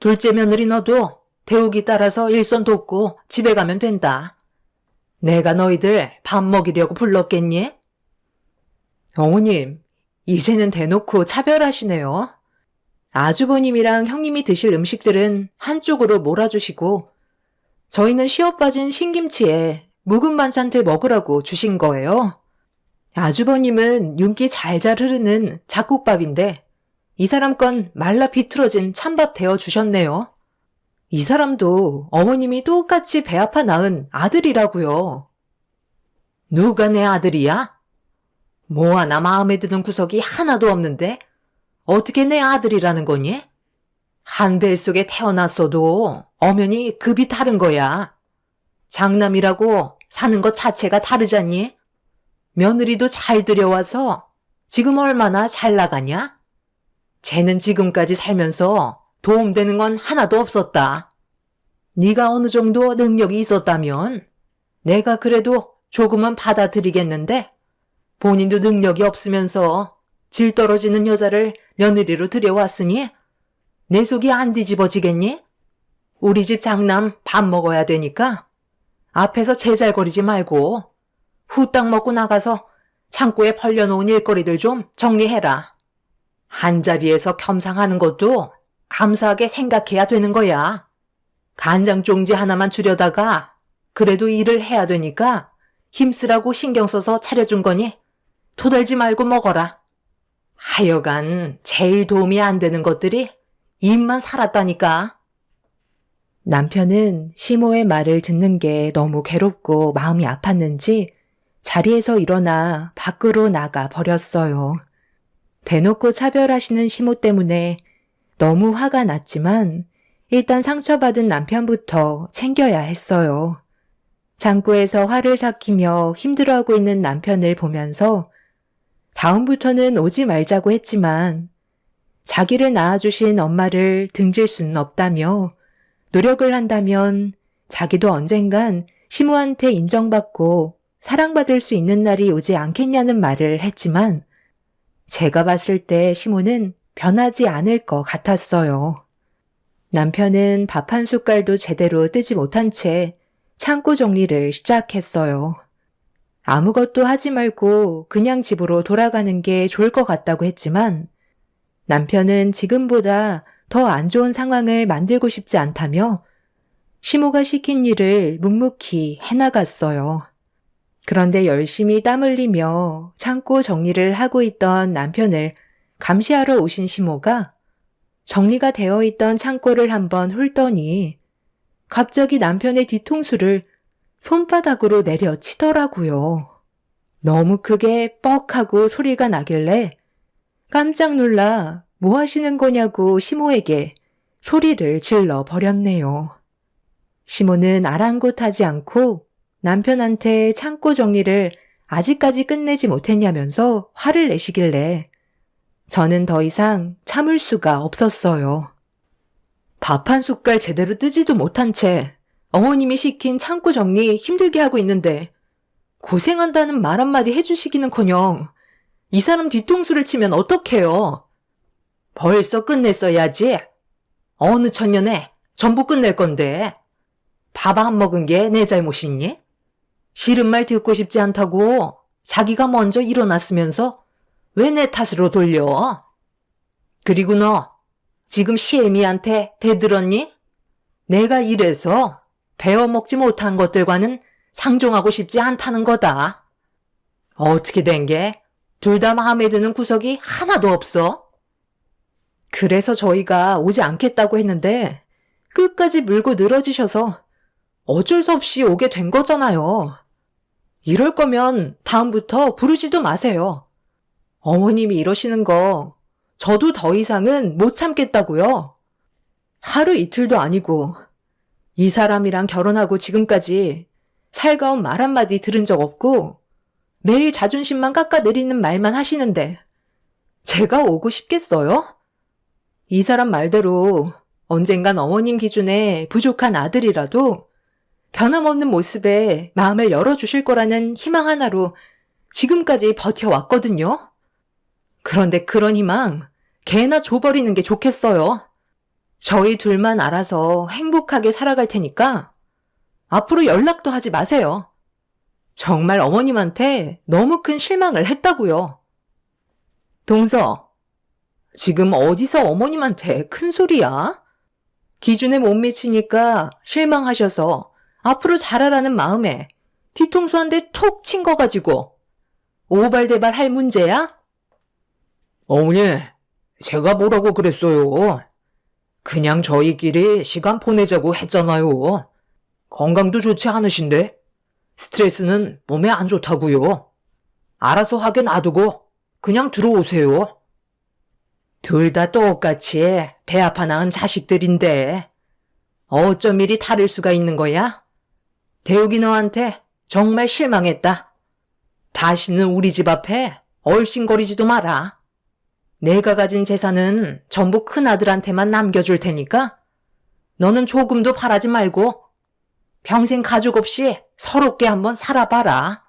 둘째 며느리 너도 태욱이 따라서 일손 돕고 집에 가면 된다. 내가 너희들 밥 먹이려고 불렀겠니? 어머님, 이제는 대놓고 차별하시네요. 아주버님이랑 형님이 드실 음식들은 한쪽으로 몰아주시고 저희는 시어 빠진 신김치에 묵은 반찬들 먹으라고 주신 거예요. 아주버님은 윤기 잘잘 흐르는 잡곡밥인데 이 사람 건 말라 비틀어진 찬밥 데워 주셨네요. 이 사람도 어머님이 똑같이 배 아파 낳은 아들이라고요. 누가 내 아들이야? 뭐 하나 마음에 드는 구석이 하나도 없는데 어떻게 내 아들이라는 거니? 한 뱃속에 태어났어도 엄연히 급이 다른 거야. 장남이라고 사는 것 자체가 다르잖니? 며느리도 잘 들여와서 지금 얼마나 잘 나가냐? 쟤는 지금까지 살면서 도움되는 건 하나도 없었다. 네가 어느 정도 능력이 있었다면 내가 그래도 조금은 받아들이겠는데 본인도 능력이 없으면서 질 떨어지는 여자를 며느리로 들여왔으니 내 속이 안 뒤집어지겠니? 우리 집 장남 밥 먹어야 되니까 앞에서 제잘거리지 말고 후딱 먹고 나가서 창고에 벌려놓은 일거리들 좀 정리해라. 한자리에서 겸상하는 것도 감사하게 생각해야 되는 거야. 간장 종지 하나만 주려다가 그래도 일을 해야 되니까 힘쓰라고 신경 써서 차려준 거니 토달지 말고 먹어라. 하여간 제일 도움이 안 되는 것들이 입만 살았다니까. 남편은 시모의 말을 듣는 게 너무 괴롭고 마음이 아팠는지 자리에서 일어나 밖으로 나가 버렸어요. 대놓고 차별하시는 시모 때문에 너무 화가 났지만 일단 상처받은 남편부터 챙겨야 했어요. 창고에서 화를 삭히며 힘들어하고 있는 남편을 보면서 다음부터는 오지 말자고 했지만 자기를 낳아주신 엄마를 등질 수는 없다며 노력을 한다면 자기도 언젠간 시모한테 인정받고 사랑받을 수 있는 날이 오지 않겠냐는 말을 했지만 제가 봤을 때 시모는 변하지 않을 것 같았어요. 남편은 밥 한 숟갈도 제대로 뜨지 못한 채 창고 정리를 시작했어요. 아무것도 하지 말고 그냥 집으로 돌아가는 게 좋을 것 같다고 했지만 남편은 지금보다 더 안 좋은 상황을 만들고 싶지 않다며 시모가 시킨 일을 묵묵히 해나갔어요. 그런데 열심히 땀 흘리며 창고 정리를 하고 있던 남편을 감시하러 오신 시모가 정리가 되어 있던 창고를 한번 훑더니 갑자기 남편의 뒤통수를 손바닥으로 내려치더라고요. 너무 크게 뻑하고 소리가 나길래 깜짝 놀라 뭐 하시는 거냐고 시모에게 소리를 질러 버렸네요. 시모는 아랑곳하지 않고 남편한테 창고 정리를 아직까지 끝내지 못했냐면서 화를 내시길래 저는 더 이상 참을 수가 없었어요. 밥 한 숟갈 제대로 뜨지도 못한 채 어머님이 시킨 창고 정리 힘들게 하고 있는데 고생한다는 말 한마디 해주시기는커녕 이 사람 뒤통수를 치면 어떡해요? 벌써 끝냈어야지. 어느 천년에 전부 끝낼 건데 밥 안 먹은 게 내 잘못이니? 싫은 말 듣고 싶지 않다고 자기가 먼저 일어났으면서 왜 내 탓으로 돌려? 그리고 너 지금 시애미한테 대들었니? 내가 이래서 배워먹지 못한 것들과는 상종하고 싶지 않다는 거다. 어떻게 된 게 둘 다 마음에 드는 구석이 하나도 없어? 그래서 저희가 오지 않겠다고 했는데 끝까지 물고 늘어지셔서 어쩔 수 없이 오게 된 거잖아요. 이럴 거면 다음부터 부르지도 마세요. 어머님이 이러시는 거 저도 더 이상은 못 참겠다고요. 하루 이틀도 아니고 이 사람이랑 결혼하고 지금까지 살가운 말 한마디 들은 적 없고 매일 자존심만 깎아내리는 말만 하시는데 제가 오고 싶겠어요? 이 사람 말대로 언젠간 어머님 기준에 부족한 아들이라도 변함없는 모습에 마음을 열어주실 거라는 희망 하나로 지금까지 버텨왔거든요. 그런데 그런 희망 개나 줘버리는 게 좋겠어요. 저희 둘만 알아서 행복하게 살아갈 테니까 앞으로 연락도 하지 마세요. 정말 어머님한테 너무 큰 실망을 했다고요. 동서, 지금 어디서 어머님한테 큰 소리야? 기준에 못 미치니까 실망하셔서 앞으로 잘하라는 마음에 뒤통수 한 대 톡 친 거 가지고 오발대발 할 문제야? 어머니, 제가 뭐라고 그랬어요? 그냥 저희끼리 시간 보내자고 했잖아요. 건강도 좋지 않으신데 스트레스는 몸에 안 좋다고요. 알아서 하게 놔두고 그냥 들어오세요. 둘 다 똑같이 배 아파 낳은 자식들인데 어쩜 이리 다를 수가 있는 거야? 대욱이 너한테 정말 실망했다. 다시는 우리 집 앞에 얼씬거리지도 마라. 내가 가진 재산은 전부 큰아들한테만 남겨줄 테니까 너는 조금도 바라지 말고 평생 가족 없이 서럽게 한번 살아봐라.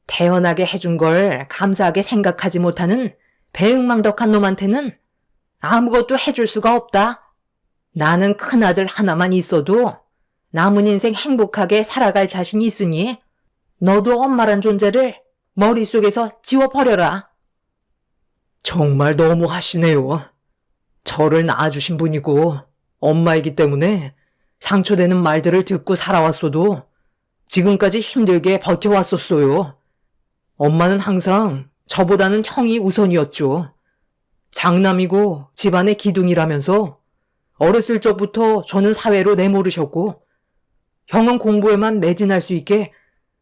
태어나게 해준 걸 감사하게 생각하지 못하는 배은망덕한 놈한테는 아무것도 해줄 수가 없다. 나는 큰아들 하나만 있어도 남은 인생 행복하게 살아갈 자신이 있으니 너도 엄마란 존재를 머릿속에서 지워버려라. 정말 너무하시네요. 저를 낳아주신 분이고 엄마이기 때문에 상처되는 말들을 듣고 살아왔어도 지금까지 힘들게 버텨왔었어요. 엄마는 항상 저보다는 형이 우선이었죠. 장남이고 집안의 기둥이라면서 어렸을 적부터 저는 사회로 내모르셨고 형은 공부에만 매진할 수 있게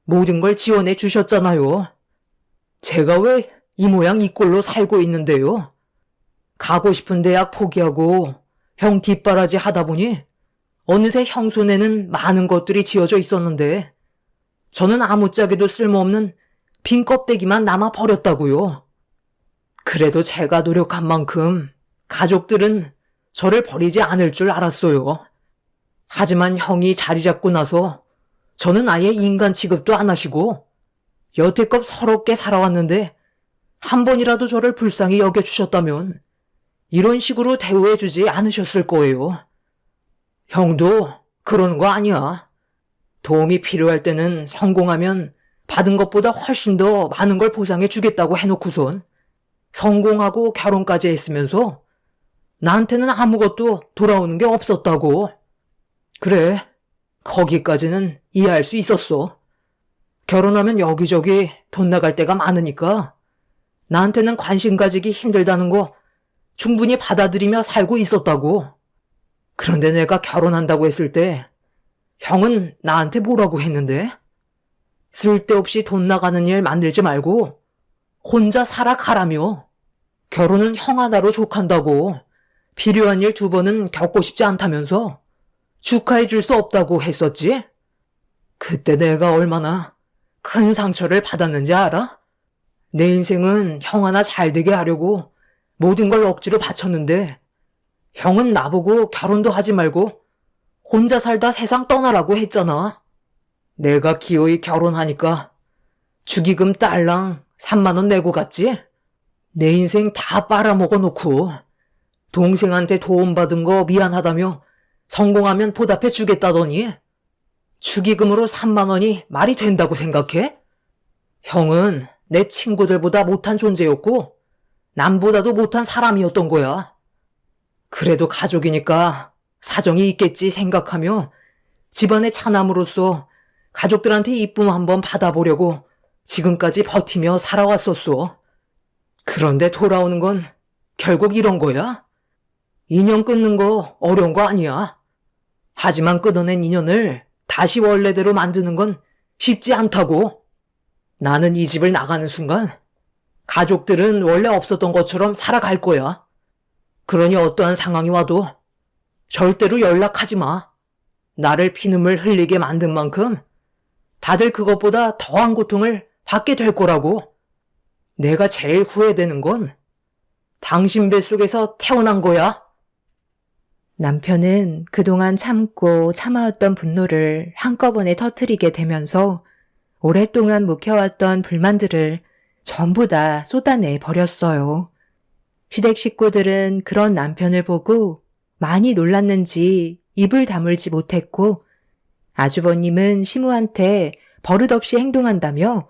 모든 걸 지원해 주셨잖아요. 제가 왜 이 모양 이 꼴로 살고 있는데요. 가고 싶은 대학 포기하고 형 뒷바라지 하다 보니 어느새 형 손에는 많은 것들이 쥐어져 있었는데 저는 아무짝에도 쓸모없는 빈 껍데기만 남아 버렸다고요. 그래도 제가 노력한 만큼 가족들은 저를 버리지 않을 줄 알았어요. 하지만 형이 자리 잡고 나서 저는 아예 인간 취급도 안 하시고 여태껏 서럽게 살아왔는데 한 번이라도 저를 불쌍히 여겨주셨다면 이런 식으로 대우해주지 않으셨을 거예요. 형도 그러는 거 아니야. 도움이 필요할 때는 성공하면 받은 것보다 훨씬 더 많은 걸 보상해 주겠다고 해놓고선 성공하고 결혼까지 했으면서 나한테는 아무것도 돌아오는 게 없었다고. 그래, 거기까지는 이해할 수 있었어. 결혼하면 여기저기 돈 나갈 때가 많으니까 나한테는 관심 가지기 힘들다는 거 충분히 받아들이며 살고 있었다고. 그런데 내가 결혼한다고 했을 때 형은 나한테 뭐라고 했는데? 쓸데없이 돈 나가는 일 만들지 말고 혼자 살아가라며. 결혼은 형 하나로 족한다고 필요한 일 2번은 겪고 싶지 않다면서 축하해 줄 수 없다고 했었지? 그때 내가 얼마나 큰 상처를 받았는지 알아? 내 인생은 형 하나 잘 되게 하려고 모든 걸 억지로 바쳤는데 형은 나보고 결혼도 하지 말고 혼자 살다 세상 떠나라고 했잖아. 내가 기어이 결혼하니까 축의금 딸랑 3만 원 내고 갔지? 내 인생 다 빨아먹어 놓고 동생한테 도움받은 거 미안하다며 성공하면 보답해 주겠다더니 축의금으로 3만 원이 말이 된다고 생각해? 형은 내 친구들보다 못한 존재였고 남보다도 못한 사람이었던 거야. 그래도 가족이니까 사정이 있겠지 생각하며 집안의 차남으로서 가족들한테 이쁨 한번 받아보려고 지금까지 버티며 살아왔었어. 그런데 돌아오는 건 결국 이런 거야. 인연 끊는 거 어려운 거 아니야. 하지만 끊어낸 인연을 다시 원래대로 만드는 건 쉽지 않다고. 나는 이 집을 나가는 순간 가족들은 원래 없었던 것처럼 살아갈 거야. 그러니 어떠한 상황이 와도 절대로 연락하지 마. 나를 피눈물 흘리게 만든 만큼 다들 그것보다 더한 고통을 받게 될 거라고. 내가 제일 후회되는 건 당신 뱃속에서 태어난 거야. 남편은 그동안 참고 참아왔던 분노를 한꺼번에 터뜨리게 되면서 오랫동안 묵혀왔던 불만들을 전부 다 쏟아내 버렸어요. 시댁 식구들은 그런 남편을 보고 많이 놀랐는지 입을 다물지 못했고 아주버님은 시무한테 버릇없이 행동한다며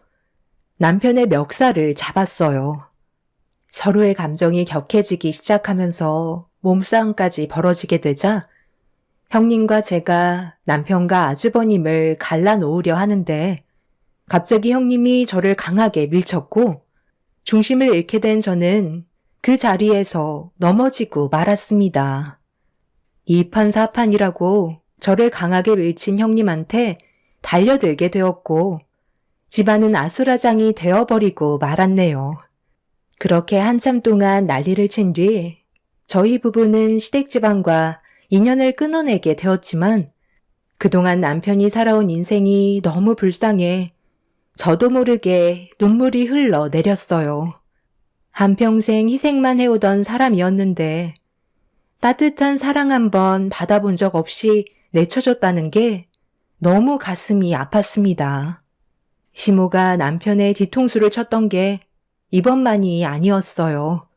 남편의 멱살을 잡았어요. 서로의 감정이 격해지기 시작하면서 몸싸움까지 벌어지게 되자 형님과 제가 남편과 아주버님을 갈라놓으려 하는데 갑자기 형님이 저를 강하게 밀쳤고 중심을 잃게 된 저는 그 자리에서 넘어지고 말았습니다. 이판사판이라고 저를 강하게 밀친 형님한테 달려들게 되었고 집안은 아수라장이 되어버리고 말았네요. 그렇게 한참 동안 난리를 친 뒤 저희 부부는 시댁집안과 인연을 끊어내게 되었지만 그동안 남편이 살아온 인생이 너무 불쌍해 저도 모르게 눈물이 흘러 내렸어요. 한평생 희생만 해오던 사람이었는데 따뜻한 사랑 한번 받아본 적 없이 내쳐졌다는 게 너무 가슴이 아팠습니다. 시모가 남편의 뒤통수를 쳤던 게 이번만이 아니었어요.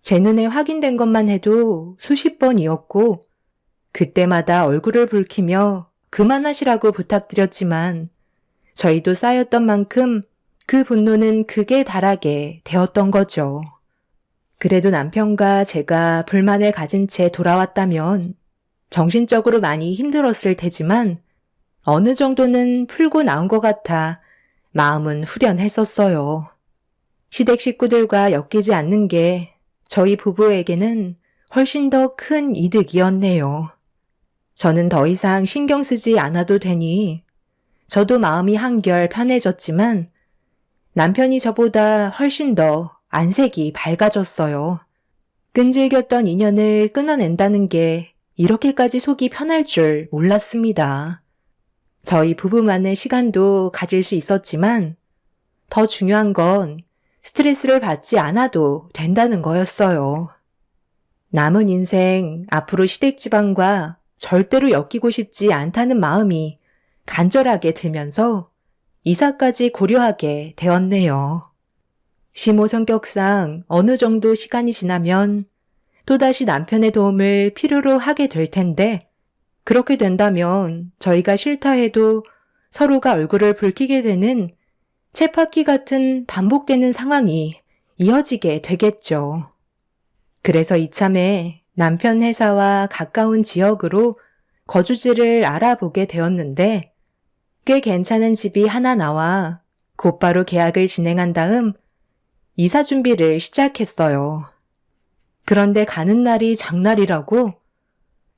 제 눈에 확인된 것만 해도 수십 번이었고 그때마다 얼굴을 붉히며 그만하시라고 부탁드렸지만 저희도 쌓였던 만큼 그 분노는 극에 달하게 되었던 거죠. 그래도 남편과 제가 불만을 가진 채 돌아왔다면 정신적으로 많이 힘들었을 테지만 어느 정도는 풀고 나온 것 같아 마음은 후련했었어요. 시댁 식구들과 엮이지 않는 게 저희 부부에게는 훨씬 더 큰 이득이었네요. 저는 더 이상 신경 쓰지 않아도 되니 저도 마음이 한결 편해졌지만 남편이 저보다 훨씬 더 안색이 밝아졌어요. 끈질겼던 인연을 끊어낸다는 게 이렇게까지 속이 편할 줄 몰랐습니다. 저희 부부만의 시간도 가질 수 있었지만 더 중요한 건 스트레스를 받지 않아도 된다는 거였어요. 남은 인생 앞으로 시댁집안과 절대로 엮이고 싶지 않다는 마음이 간절하게 들면서 이사까지 고려하게 되었네요. 시모 성격상 어느 정도 시간이 지나면 또다시 남편의 도움을 필요로 하게 될 텐데 그렇게 된다면 저희가 싫다 해도 서로가 얼굴을 붉히게 되는 쳇바퀴 같은 반복되는 상황이 이어지게 되겠죠. 그래서 이참에 남편 회사와 가까운 지역으로 거주지를 알아보게 되었는데 꽤 괜찮은 집이 하나 나와 곧바로 계약을 진행한 다음 이사 준비를 시작했어요. 그런데 가는 날이 장날이라고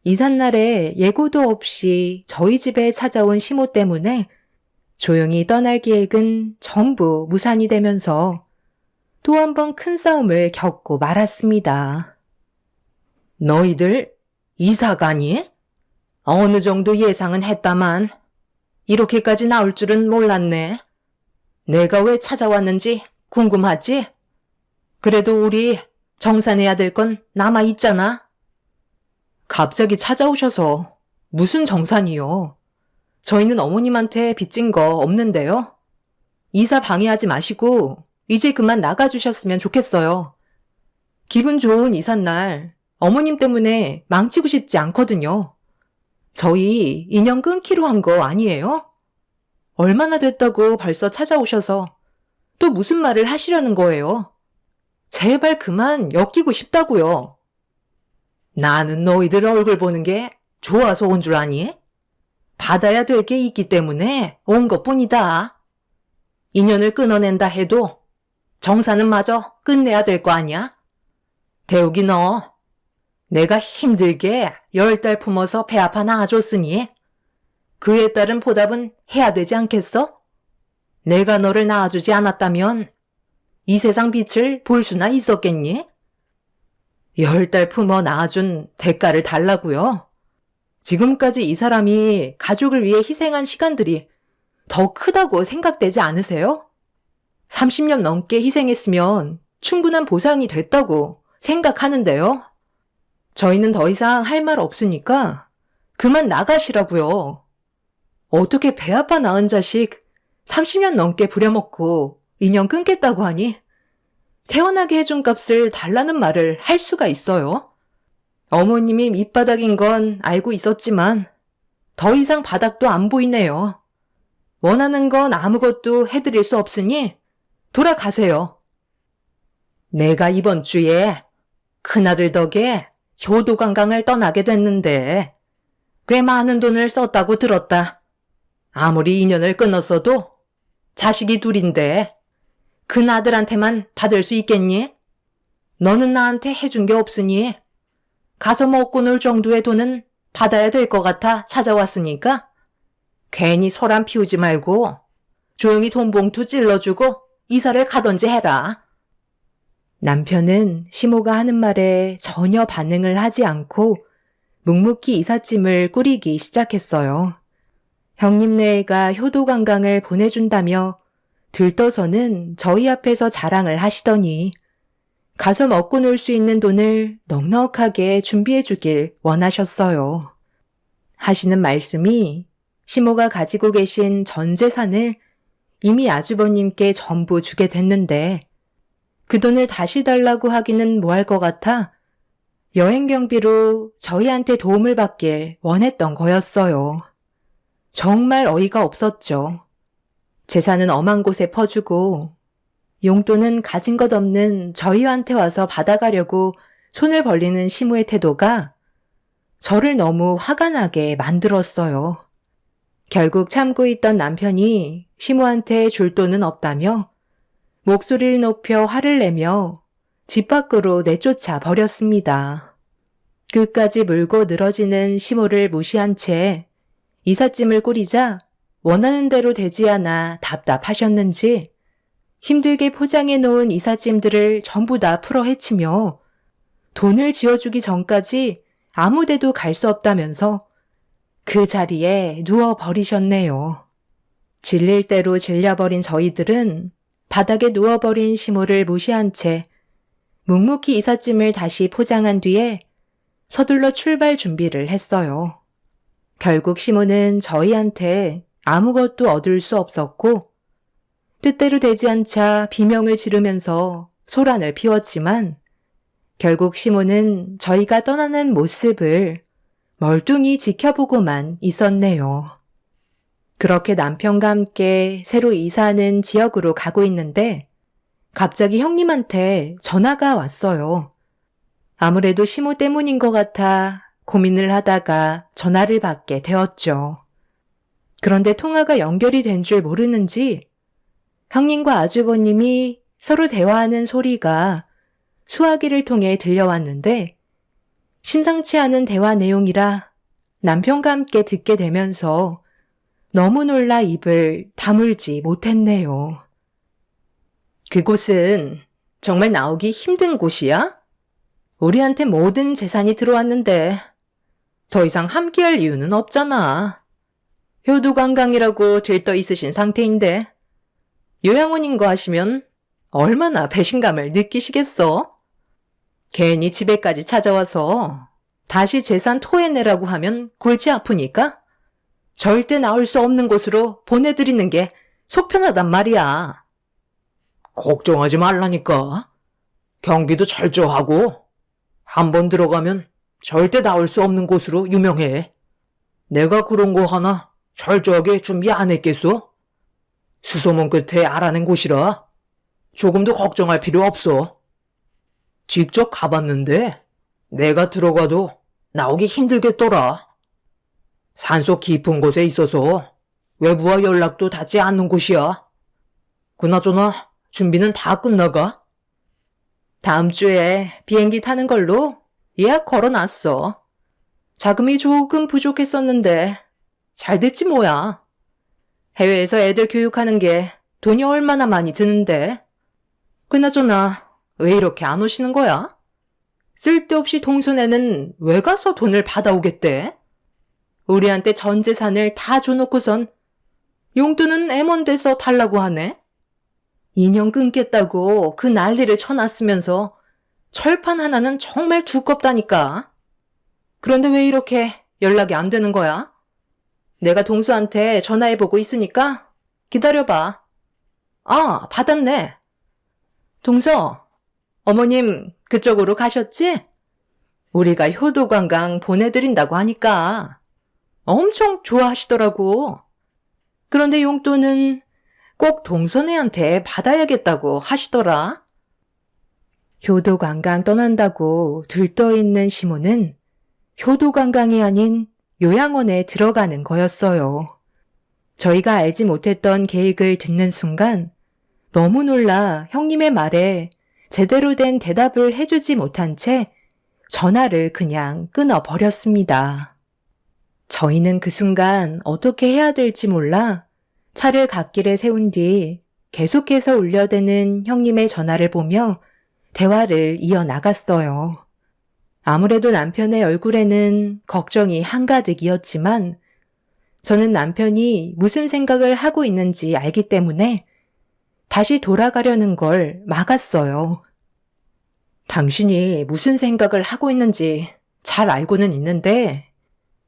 이삿날에 예고도 없이 저희 집에 찾아온 시모 때문에 조용히 떠날 계획은 전부 무산이 되면서 또 한 번 큰 싸움을 겪고 말았습니다. 너희들 이사 가니? 어느 정도 예상은 했다만 이렇게까지 나올 줄은 몰랐네. 내가 왜 찾아왔는지 궁금하지? 그래도 우리 정산해야 될 건 남아 있잖아. 갑자기 찾아오셔서 무슨 정산이요? 저희는 어머님한테 빚진 거 없는데요. 이사 방해하지 마시고 이제 그만 나가주셨으면 좋겠어요. 기분 좋은 이삿날 어머님 때문에 망치고 싶지 않거든요. 저희 인연 끊기로 한 거 아니에요? 얼마나 됐다고 벌써 찾아오셔서 또 무슨 말을 하시려는 거예요? 제발 그만 엮이고 싶다고요. 나는 너희들 얼굴 보는 게 좋아서 온 줄 아니? 받아야 될 게 있기 때문에 온 것뿐이다. 인연을 끊어낸다 해도 정사는 마저 끝내야 될 거 아니야? 대욱이 너, 내가 힘들게 10달 품어서 배 아파 낳아줬으니 그에 따른 보답은 해야 되지 않겠어? 내가 너를 낳아주지 않았다면 이 세상 빛을 볼 수나 있었겠니? 10달 품어 낳아준 대가를 달라고요? 지금까지 이 사람이 가족을 위해 희생한 시간들이 더 크다고 생각되지 않으세요? 30년 넘게 희생했으면 충분한 보상이 됐다고 생각하는데요. 저희는 더 이상 할 말 없으니까 그만 나가시라고요. 어떻게 배 아파 낳은 자식 30년 넘게 부려먹고 인연 끊겠다고 하니 태어나게 해준 값을 달라는 말을 할 수가 있어요? 어머님이 밑바닥인 건 알고 있었지만 더 이상 바닥도 안 보이네요. 원하는 건 아무것도 해드릴 수 없으니 돌아가세요. 내가 이번 주에 큰아들 덕에 효도 관광을 떠나게 됐는데 꽤 많은 돈을 썼다고 들었다. 아무리 인연을 끊었어도 자식이 둘인데 큰아들한테만 받을 수 있겠니? 너는 나한테 해준 게 없으니 가서 먹고 놀 정도의 돈은 받아야 될 것 같아 찾아왔으니까 괜히 소란 피우지 말고 조용히 돈 봉투 찔러주고 이사를 가던지 해라. 남편은 시모가 하는 말에 전혀 반응을 하지 않고 묵묵히 이삿짐을 꾸리기 시작했어요. 형님네가 효도관광을 보내준다며 들떠서는 저희 앞에서 자랑을 하시더니 가서 먹고 놀 수 있는 돈을 넉넉하게 준비해 주길 원하셨어요. 하시는 말씀이 시모가 가지고 계신 전 재산을 이미 아주버님께 전부 주게 됐는데 그 돈을 다시 달라고 하기는 뭐할 것 같아 여행 경비로 저희한테 도움을 받길 원했던 거였어요. 정말 어이가 없었죠. 재산은 엄한 곳에 퍼주고 용돈은 가진 것 없는 저희한테 와서 받아가려고 손을 벌리는 시모의 태도가 저를 너무 화가 나게 만들었어요. 결국 참고 있던 남편이 시모한테 줄 돈은 없다며 목소리를 높여 화를 내며 집 밖으로 내쫓아 버렸습니다. 끝까지 물고 늘어지는 시모를 무시한 채 이삿짐을 꾸리자 원하는 대로 되지 않아 답답하셨는지 힘들게 포장해 놓은 이삿짐들을 전부 다 풀어 헤치며 돈을 지어주기 전까지 아무 데도 갈 수 없다면서 그 자리에 누워버리셨네요. 질릴 대로 질려버린 저희들은 바닥에 누워버린 시모를 무시한 채 묵묵히 이삿짐을 다시 포장한 뒤에 서둘러 출발 준비를 했어요. 결국 시모는 저희한테 아무것도 얻을 수 없었고 뜻대로 되지 않자 비명을 지르면서 소란을 피웠지만 결국 시모는 저희가 떠나는 모습을 멀뚱히 지켜보고만 있었네요. 그렇게 남편과 함께 새로 이사하는 지역으로 가고 있는데 갑자기 형님한테 전화가 왔어요. 아무래도 시모 때문인 것 같아 고민을 하다가 전화를 받게 되었죠. 그런데 통화가 연결이 된 줄 모르는지 형님과 아주버님이 서로 대화하는 소리가 수화기를 통해 들려왔는데 심상치 않은 대화 내용이라 남편과 함께 듣게 되면서 너무 놀라 입을 다물지 못했네요. 그곳은 정말 나오기 힘든 곳이야? 우리한테 모든 재산이 들어왔는데 더 이상 함께할 이유는 없잖아. 효도관광이라고 들떠 있으신 상태인데 요양원인 거 하시면 얼마나 배신감을 느끼시겠어? 괜히 집에까지 찾아와서 다시 재산 토해내라고 하면 골치 아프니까 절대 나올 수 없는 곳으로 보내드리는 게 속편하단 말이야. 걱정하지 말라니까. 경비도 철저하고 한번 들어가면 절대 나올 수 없는 곳으로 유명해. 내가 그런 거 하나 철저하게 준비 안 했겠어? 수소문 끝에 알아낸 곳이라 조금도 걱정할 필요 없어. 직접 가봤는데 내가 들어가도 나오기 힘들겠더라. 산속 깊은 곳에 있어서 외부와 연락도 닿지 않는 곳이야. 그나저나 준비는 다 끝나가? 다음 주에 비행기 타는 걸로 예약 걸어놨어. 자금이 조금 부족했었는데 잘 됐지 뭐야. 해외에서 애들 교육하는 게 돈이 얼마나 많이 드는데. 그나저나 왜 이렇게 안 오시는 거야? 쓸데없이 동선에는 왜 가서 돈을 받아오겠대? 우리한테 전 재산을 다 줘놓고선 용돈은 애먼 데서 달라고 하네? 인연 끊겠다고 그 난리를 쳐놨으면서 철판 하나는 정말 두껍다니까. 그런데 왜 이렇게 연락이 안 되는 거야? 내가 동수한테 전화해보고 있으니까 기다려봐. 아, 받았네. 동서, 어머님 그쪽으로 가셨지? 우리가 효도관광 보내드린다고 하니까 엄청 좋아하시더라고. 그런데 용돈은 꼭 동선애한테 받아야겠다고 하시더라. 효도관광 떠난다고 들떠있는 시모는 효도관광이 아닌 요양원에 들어가는 거였어요. 저희가 알지 못했던 계획을 듣는 순간 너무 놀라 형님의 말에 제대로 된 대답을 해주지 못한 채 전화를 그냥 끊어버렸습니다. 저희는 그 순간 어떻게 해야 될지 몰라 차를 갓길에 세운 뒤 계속해서 울려대는 형님의 전화를 보며 대화를 이어나갔어요. 아무래도 남편의 얼굴에는 걱정이 한가득이었지만 저는 남편이 무슨 생각을 하고 있는지 알기 때문에 다시 돌아가려는 걸 막았어요. 당신이 무슨 생각을 하고 있는지 잘 알고는 있는데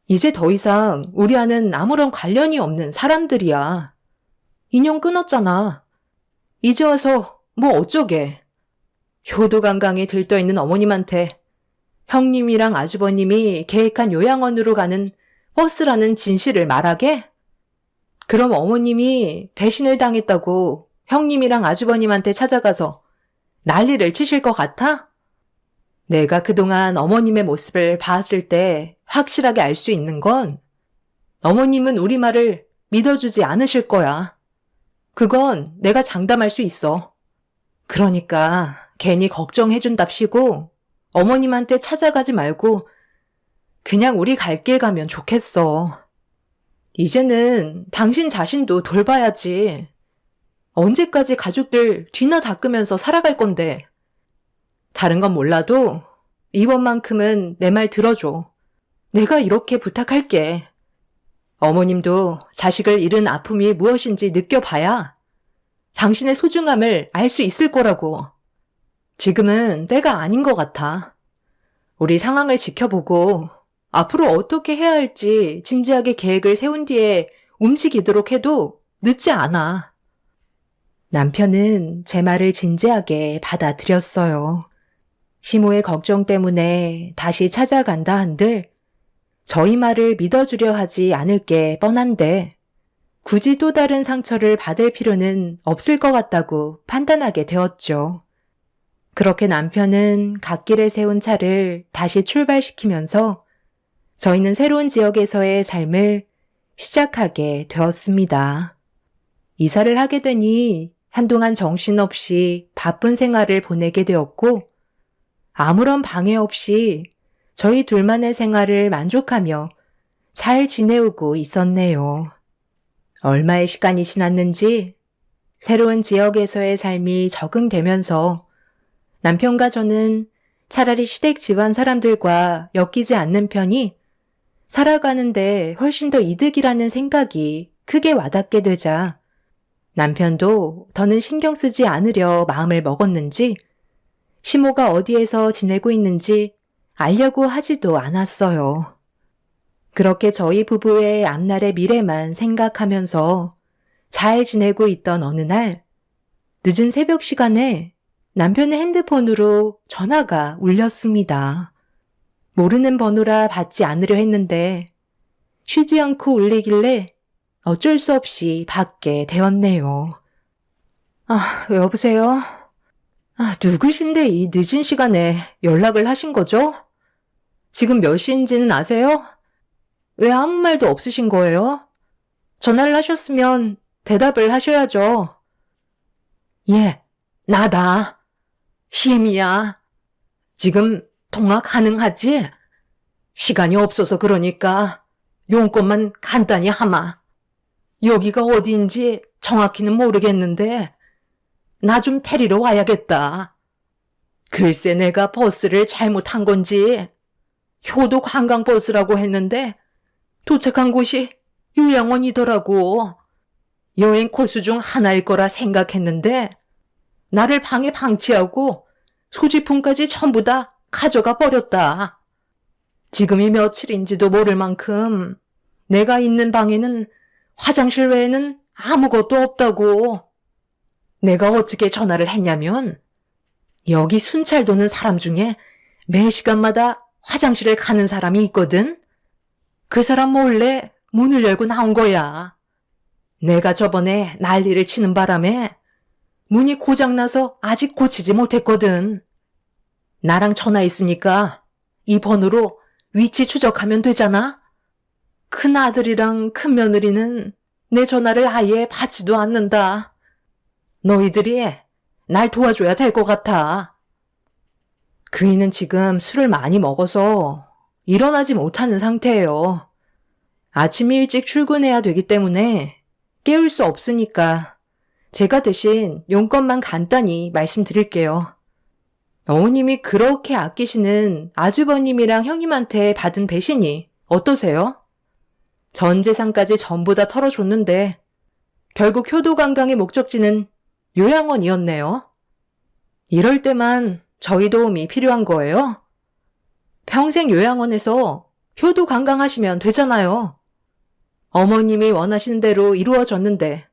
이제 더 이상 우리와는 아무런 관련이 없는 사람들이야. 인연 끊었잖아. 이제 와서 뭐 어쩌게. 효도관광에 들떠있는 어머님한테 형님이랑 아주버님이 계획한 요양원으로 가는 버스라는 진실을 말하게? 그럼 어머님이 배신을 당했다고 형님이랑 아주버님한테 찾아가서 난리를 치실 것 같아? 내가 그동안 어머님의 모습을 봤을 때 확실하게 알 수 있는 건 어머님은 우리 말을 믿어주지 않으실 거야. 그건 내가 장담할 수 있어. 그러니까 괜히 걱정해준답시고 어머님한테 찾아가지 말고 그냥 우리 갈 길 가면 좋겠어. 이제는 당신 자신도 돌봐야지. 언제까지 가족들 뒤나 닦으면서 살아갈 건데. 다른 건 몰라도 이번만큼은 내 말 들어줘. 내가 이렇게 부탁할게. 어머님도 자식을 잃은 아픔이 무엇인지 느껴봐야 당신의 소중함을 알 수 있을 거라고. 지금은 때가 아닌 것 같아. 우리 상황을 지켜보고 앞으로 어떻게 해야 할지 진지하게 계획을 세운 뒤에 움직이도록 해도 늦지 않아. 남편은 제 말을 진지하게 받아들였어요. 시모의 걱정 때문에 다시 찾아간다 한들 저희 말을 믿어주려 하지 않을 게 뻔한데 굳이 또 다른 상처를 받을 필요는 없을 것 같다고 판단하게 되었죠. 그렇게 남편은 갓길에 세운 차를 다시 출발시키면서 저희는 새로운 지역에서의 삶을 시작하게 되었습니다. 이사를 하게 되니 한동안 정신없이 바쁜 생활을 보내게 되었고 아무런 방해 없이 저희 둘만의 생활을 만족하며 잘 지내오고 있었네요. 얼마의 시간이 지났는지 새로운 지역에서의 삶이 적응되면서 남편과 저는 차라리 시댁 집안 사람들과 엮이지 않는 편이 살아가는데 훨씬 더 이득이라는 생각이 크게 와닿게 되자 남편도 더는 신경 쓰지 않으려 마음을 먹었는지 시모가 어디에서 지내고 있는지 알려고 하지도 않았어요. 그렇게 저희 부부의 앞날의 미래만 생각하면서 잘 지내고 있던 어느 날 늦은 새벽 시간에 남편의 핸드폰으로 전화가 울렸습니다. 모르는 번호라 받지 않으려 했는데 쉬지 않고 울리길래 어쩔 수 없이 받게 되었네요. 여보세요? 누구신데 이 늦은 시간에 연락을 하신 거죠? 지금 몇 시인지는 아세요? 왜 아무 말도 없으신 거예요? 전화를 하셨으면 대답을 하셔야죠. 예, 나다. 시엠이야. 지금 통화 가능하지? 시간이 없어서 그러니까 용건만 간단히 하마. 여기가 어디인지 정확히는 모르겠는데 나 좀 데리러 와야겠다. 글쎄 내가 버스를 잘못한 건지 효도 관광버스라고 했는데 도착한 곳이 요양원이더라고. 여행 코스 중 하나일 거라 생각했는데 나를 방에 방치하고 소지품까지 전부 다 가져가 버렸다. 지금이 며칠인지도 모를 만큼 내가 있는 방에는 화장실 외에는 아무것도 없다고. 내가 어떻게 전화를 했냐면 여기 순찰 도는 사람 중에 매 시간마다 화장실을 가는 사람이 있거든. 그 사람 몰래 문을 열고 나온 거야. 내가 저번에 난리를 치는 바람에 문이 고장나서 아직 고치지 못했거든. 나랑 전화했으니까 이 번호로 위치 추적하면 되잖아? 큰 아들이랑 큰 며느리는 내 전화를 아예 받지도 않는다. 너희들이 날 도와줘야 될 것 같아. 그이는 지금 술을 많이 먹어서 일어나지 못하는 상태예요. 아침 일찍 출근해야 되기 때문에 깨울 수 없으니까 제가 대신 용건만 간단히 말씀드릴게요. 어머님이 그렇게 아끼시는 아주버님이랑 형님한테 받은 배신이 어떠세요? 전 재산까지 전부 다 털어줬는데 결국 효도 관광의 목적지는 요양원이었네요. 이럴 때만 저희 도움이 필요한 거예요? 평생 요양원에서 효도 관광하시면 되잖아요. 어머님이 원하시는 대로 이루어졌는데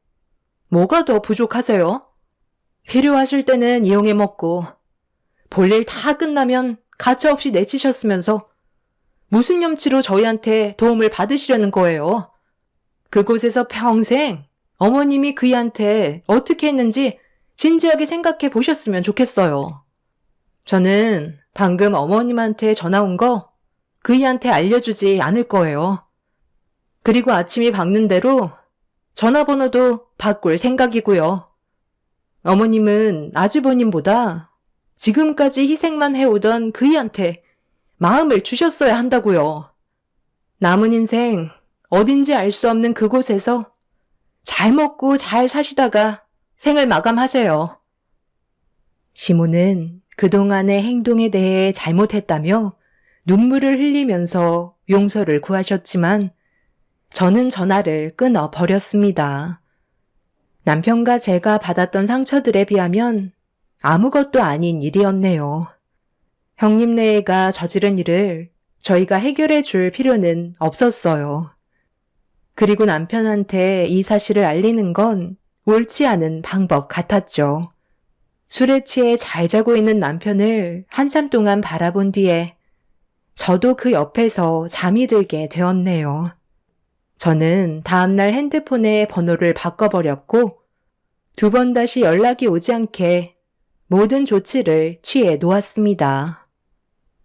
뭐가 더 부족하세요? 필요하실 때는 이용해 먹고 볼일 다 끝나면 가차없이 내치셨으면서 무슨 염치로 저희한테 도움을 받으시려는 거예요? 그곳에서 평생 어머님이 그이한테 어떻게 했는지 진지하게 생각해 보셨으면 좋겠어요. 저는 방금 어머님한테 전화 온 거 그이한테 알려주지 않을 거예요. 그리고 아침이 밝는 대로 전화번호도 바꿀 생각이고요. 어머님은 아주버님보다 지금까지 희생만 해오던 그이한테 마음을 주셨어야 한다고요. 남은 인생 어딘지 알 수 없는 그곳에서 잘 먹고 잘 사시다가 생을 마감하세요. 시모는 그동안의 행동에 대해 잘못했다며 눈물을 흘리면서 용서를 구하셨지만 저는 전화를 끊어 버렸습니다. 남편과 제가 받았던 상처들에 비하면 아무것도 아닌 일이었네요. 형님네가 저지른 일을 저희가 해결해 줄 필요는 없었어요. 그리고 남편한테 이 사실을 알리는 건 옳지 않은 방법 같았죠. 술에 취해 잘 자고 있는 남편을 한참 동안 바라본 뒤에 저도 그 옆에서 잠이 들게 되었네요. 저는 다음날 핸드폰에 번호를 바꿔버렸고 2번 다시 연락이 오지 않게 모든 조치를 취해 놓았습니다.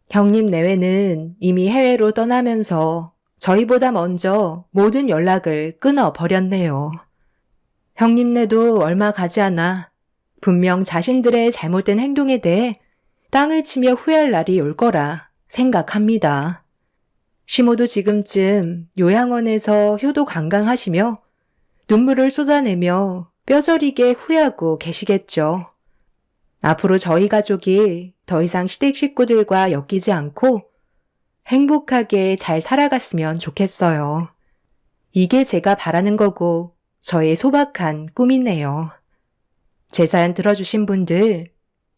형님 내외는 이미 해외로 떠나면서 저희보다 먼저 모든 연락을 끊어버렸네요. 형님네도 얼마 가지 않아 분명 자신들의 잘못된 행동에 대해 땅을 치며 후회할 날이 올 거라 생각합니다. 시모도 지금쯤 요양원에서 효도 관광하시며 눈물을 쏟아내며 뼈저리게 후회하고 계시겠죠. 앞으로 저희 가족이 더 이상 시댁 식구들과 엮이지 않고 행복하게 잘 살아갔으면 좋겠어요. 이게 제가 바라는 거고 저의 소박한 꿈이네요. 제 사연 들어주신 분들,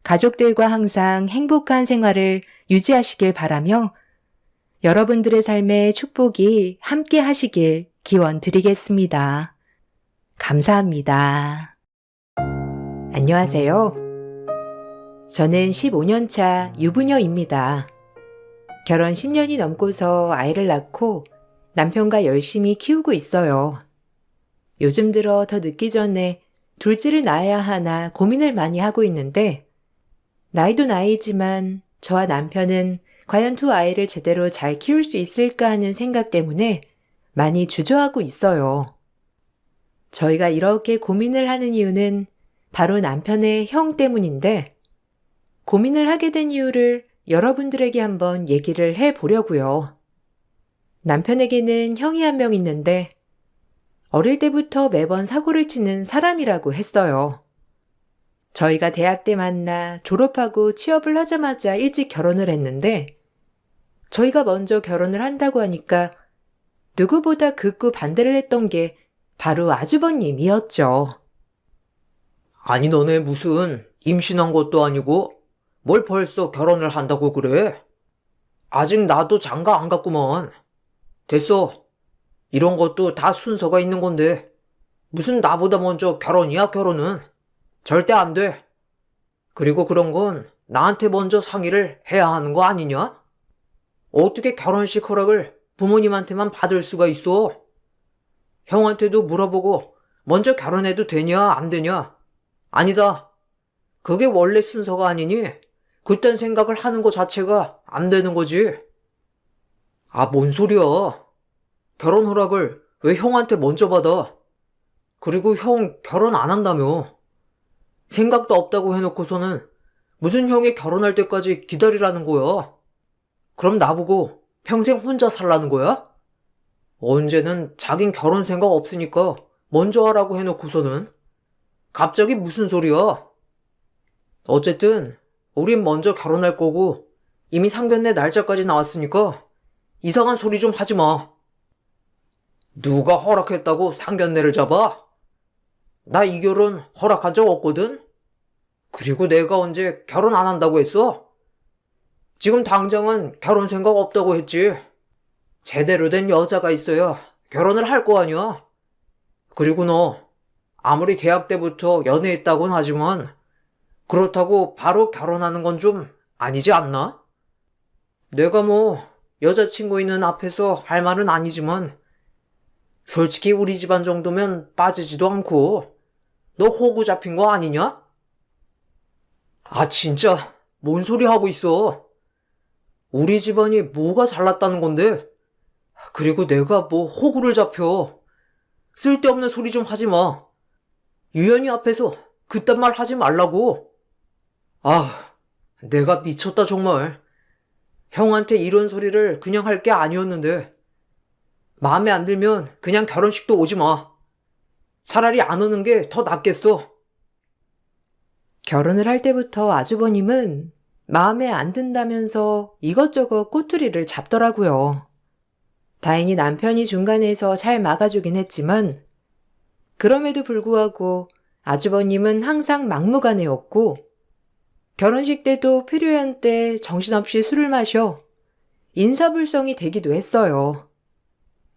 가족들과 항상 행복한 생활을 유지하시길 바라며 여러분들의 삶에 축복이 함께 하시길 기원 드리겠습니다. 감사합니다. 안녕하세요. 저는 15년차 유부녀입니다. 결혼 10년이 넘고서 아이를 낳고 남편과 열심히 키우고 있어요. 요즘 들어 더 늦기 전에 둘째를 낳아야 하나 고민을 많이 하고 있는데 나이도 나이지만 저와 남편은 과연 2아이를 제대로 잘 키울 수 있을까 하는 생각 때문에 많이 주저하고 있어요. 저희가 이렇게 고민을 하는 이유는 바로 남편의 형 때문인데 고민을 하게 된 이유를 여러분들에게 한번 얘기를 해보려고요. 남편에게는 형이 한 명 있는데 어릴 때부터 매번 사고를 치는 사람이라고 했어요. 저희가 대학 때 만나 졸업하고 취업을 하자마자 일찍 결혼을 했는데 저희가 먼저 결혼을 한다고 하니까 누구보다 극구 반대를 했던 게 바로 아주버님이었죠. 아니 너네 무슨 임신한 것도 아니고 뭘 벌써 결혼을 한다고 그래? 아직 나도 장가 안 갔구먼. 됐어. 이런 것도 다 순서가 있는 건데 무슨 나보다 먼저 결혼이야 결혼은. 절대 안 돼. 그리고 그런 건 나한테 먼저 상의를 해야 하는 거 아니냐? 어떻게 결혼식 허락을 부모님한테만 받을 수가 있어? 형한테도 물어보고 먼저 결혼해도 되냐 안 되냐? 아니다. 그게 원래 순서가 아니니 그딴 생각을 하는 거 자체가 안 되는 거지. 아, 뭔 소리야. 결혼 허락을 왜 형한테 먼저 받아? 그리고 형 결혼 안 한다며. 생각도 없다고 해놓고서는 무슨 형이 결혼할 때까지 기다리라는 거야? 그럼 나보고 평생 혼자 살라는 거야? 언제는 자긴 결혼 생각 없으니까 먼저 하라고 해놓고서는 갑자기 무슨 소리야? 어쨌든 우린 먼저 결혼할 거고 이미 상견례 날짜까지 나왔으니까 이상한 소리 좀 하지 마. 누가 허락했다고 상견례를 잡아? 나 이 결혼 허락한 적 없거든? 그리고 내가 언제 결혼 안 한다고 했어? 지금 당장은 결혼 생각 없다고 했지. 제대로 된 여자가 있어야 결혼을 할 거 아니야. 그리고 너 아무리 대학 때부터 연애했다곤 하지만 그렇다고 바로 결혼하는 건 좀 아니지 않나? 내가 뭐 여자친구 있는 앞에서 할 말은 아니지만 솔직히 우리 집안 정도면 빠지지도 않고 너 호구 잡힌 거 아니냐? 아 진짜 뭔 소리 하고 있어. 우리 집안이 뭐가 잘났다는 건데. 그리고 내가 뭐 호구를 잡혀. 쓸데없는 소리 좀 하지 마. 유연이 앞에서 그딴 말 하지 말라고. 아, 내가 미쳤다 정말. 형한테 이런 소리를 그냥 할 게 아니었는데. 마음에 안 들면 그냥 결혼식도 오지 마. 차라리 안 오는 게 더 낫겠어. 결혼을 할 때부터 아주버님은 마음에 안 든다면서 이것저것 꼬투리를 잡더라고요. 다행히 남편이 중간에서 잘 막아주긴 했지만 그럼에도 불구하고 아주버님은 항상 막무가내였고 결혼식 때도 필요한 때 정신없이 술을 마셔 인사불성이 되기도 했어요.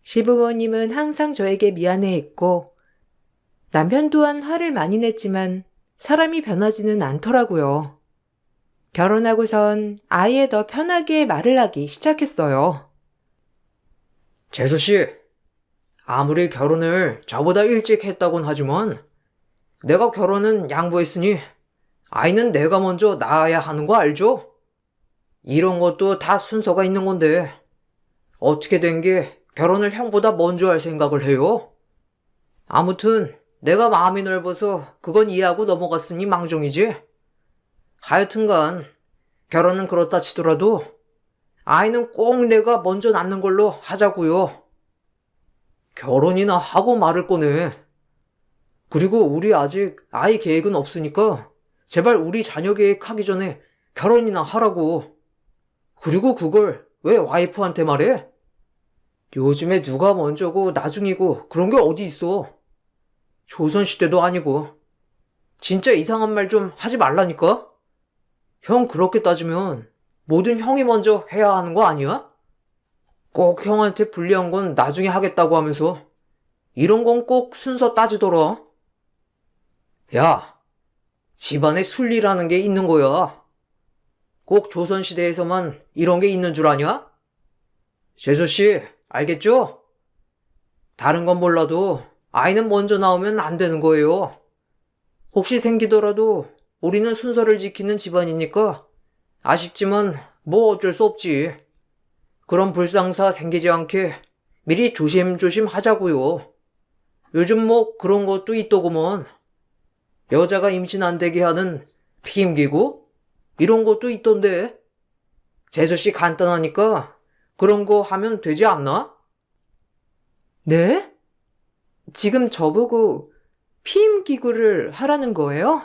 시부모님은 항상 저에게 미안해했고 남편 또한 화를 많이 냈지만 사람이 변하지는 않더라고요. 결혼하고선 아예 더 편하게 말을 하기 시작했어요. 재수씨, 아무리 결혼을 저보다 일찍 했다곤 하지만 내가 결혼은 양보했으니 아이는 내가 먼저 낳아야 하는 거 알죠? 이런 것도 다 순서가 있는 건데 어떻게 된 게 결혼을 형보다 먼저 할 생각을 해요? 아무튼 내가 마음이 넓어서 그건 이해하고 넘어갔으니 망정이지. 하여튼간 결혼은 그렇다 치더라도 아이는 꼭 내가 먼저 낳는 걸로 하자고요. 결혼이나 하고 말을 거네. 그리고 우리 아직 아이 계획은 없으니까 제발 우리 자녀 계획하기 전에 결혼이나 하라고. 그리고 그걸 왜 와이프한테 말해? 요즘에 누가 먼저고 나중이고 그런 게 어디 있어. 조선시대도 아니고. 진짜 이상한 말 좀 하지 말라니까? 형 그렇게 따지면 뭐든 형이 먼저 해야 하는 거 아니야? 꼭 형한테 불리한 건 나중에 하겠다고 하면서 이런 건 꼭 순서 따지더라. 야, 집안에 순리라는 게 있는 거야. 꼭 조선시대에서만 이런 게 있는 줄 아냐? 재수씨, 알겠죠? 다른 건 몰라도 아이는 먼저 나오면 안 되는 거예요. 혹시 생기더라도 우리는 순서를 지키는 집안이니까 아쉽지만 뭐 어쩔 수 없지. 그런 불상사 생기지 않게 미리 조심조심 하자고요. 요즘 뭐 그런 것도 있더구먼. 여자가 임신 안 되게 하는 피임기구? 이런 것도 있던데. 재수씨 간단하니까 그런 거 하면 되지 않나? 네? 지금 저보고 피임기구를 하라는 거예요?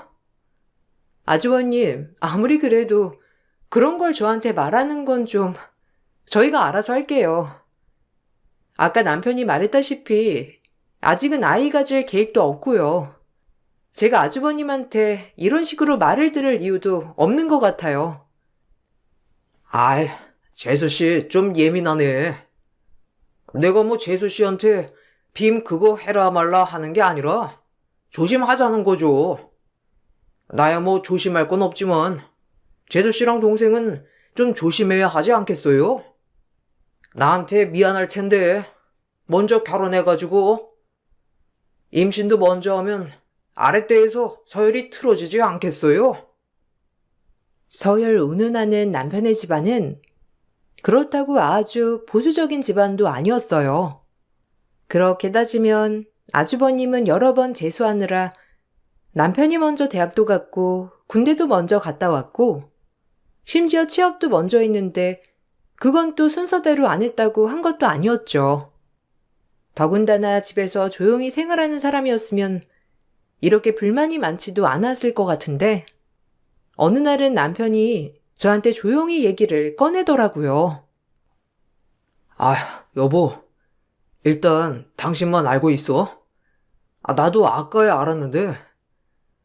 아주버님, 아무리 그래도 그런 걸 저한테 말하는 건 좀 저희가 알아서 할게요. 아까 남편이 말했다시피 아직은 아이 가질 계획도 없고요. 제가 아주버님한테 이런 식으로 말을 들을 이유도 없는 것 같아요. 아이, 재수씨 좀 예민하네. 내가 뭐 재수씨한테 빔 그거 해라 말라 하는 게 아니라 조심하자는 거죠. 나야 뭐 조심할 건 없지만 재수씨랑 동생은 좀 조심해야 하지 않겠어요? 나한테 미안할 텐데 먼저 결혼해가지고 임신도 먼저 하면 아랫대에서 서열이 틀어지지 않겠어요? 서열 운운하는 남편의 집안은 그렇다고 아주 보수적인 집안도 아니었어요. 그렇게 따지면 아주버님은 여러 번 재수하느라 남편이 먼저 대학도 갔고 군대도 먼저 갔다 왔고 심지어 취업도 먼저 했는데 그건 또 순서대로 안 했다고 한 것도 아니었죠. 더군다나 집에서 조용히 생활하는 사람이었으면 이렇게 불만이 많지도 않았을 것 같은데 어느 날은 남편이 저한테 조용히 얘기를 꺼내더라고요. 아, 여보. 일단 당신만 알고 있어. 나도 아까야 알았는데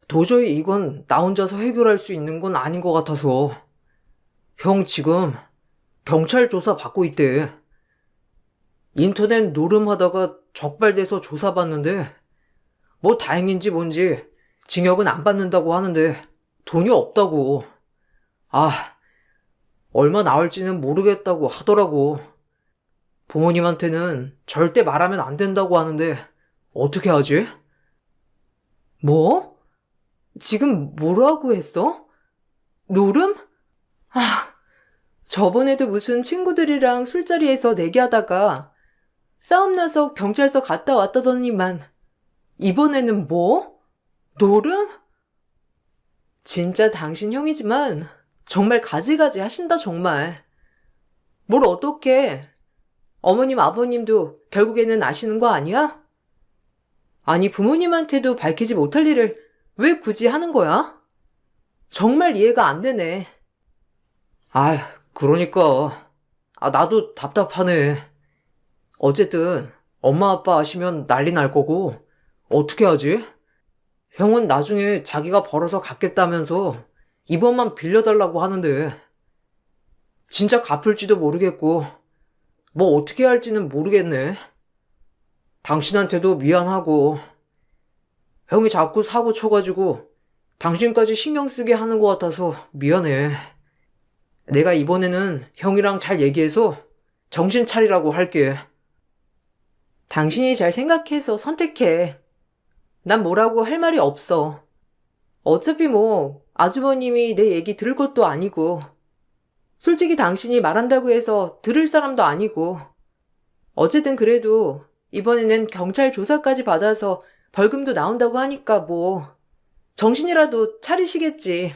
도저히 이건 나 혼자서 해결할 수 있는 건 아닌 것 같아서. 형 지금 경찰 조사 받고 있대. 인터넷 노름하다가 적발돼서 조사받는데 뭐 다행인지 뭔지 징역은 안 받는다고 하는데 돈이 없다고. 아, 얼마 나올지는 모르겠다고 하더라고. 부모님한테는 절대 말하면 안 된다고 하는데 어떻게 하지? 뭐? 지금 뭐라고 했어? 노름? 아, 저번에도 무슨 친구들이랑 술자리에서 내기하다가 싸움 나서 경찰서 갔다 왔다더니만 이번에는 뭐? 노름? 진짜 당신 형이지만 정말 가지가지 하신다 정말. 뭘 어떡해. 어머님 아버님도 결국에는 아시는 거 아니야? 아니 부모님한테도 밝히지 못할 일을 왜 굳이 하는 거야? 정말 이해가 안 되네. 아, 그러니까. 나도 답답하네. 어쨌든 엄마 아빠 아시면 난리 날 거고 어떻게 하지? 형은 나중에 자기가 벌어서 갚겠다면서 이번만 빌려달라고 하는데 진짜 갚을지도 모르겠고 뭐 어떻게 할지는 모르겠네. 당신한테도 미안하고 형이 자꾸 사고 쳐가지고 당신까지 신경 쓰게 하는 것 같아서 미안해. 내가 이번에는 형이랑 잘 얘기해서 정신 차리라고 할게. 당신이 잘 생각해서 선택해. 난 뭐라고 할 말이 없어. 어차피 뭐 아주버님이 내 얘기 들을 것도 아니고 솔직히 당신이 말한다고 해서 들을 사람도 아니고 어쨌든 그래도 이번에는 경찰 조사까지 받아서 벌금도 나온다고 하니까 뭐 정신이라도 차리시겠지.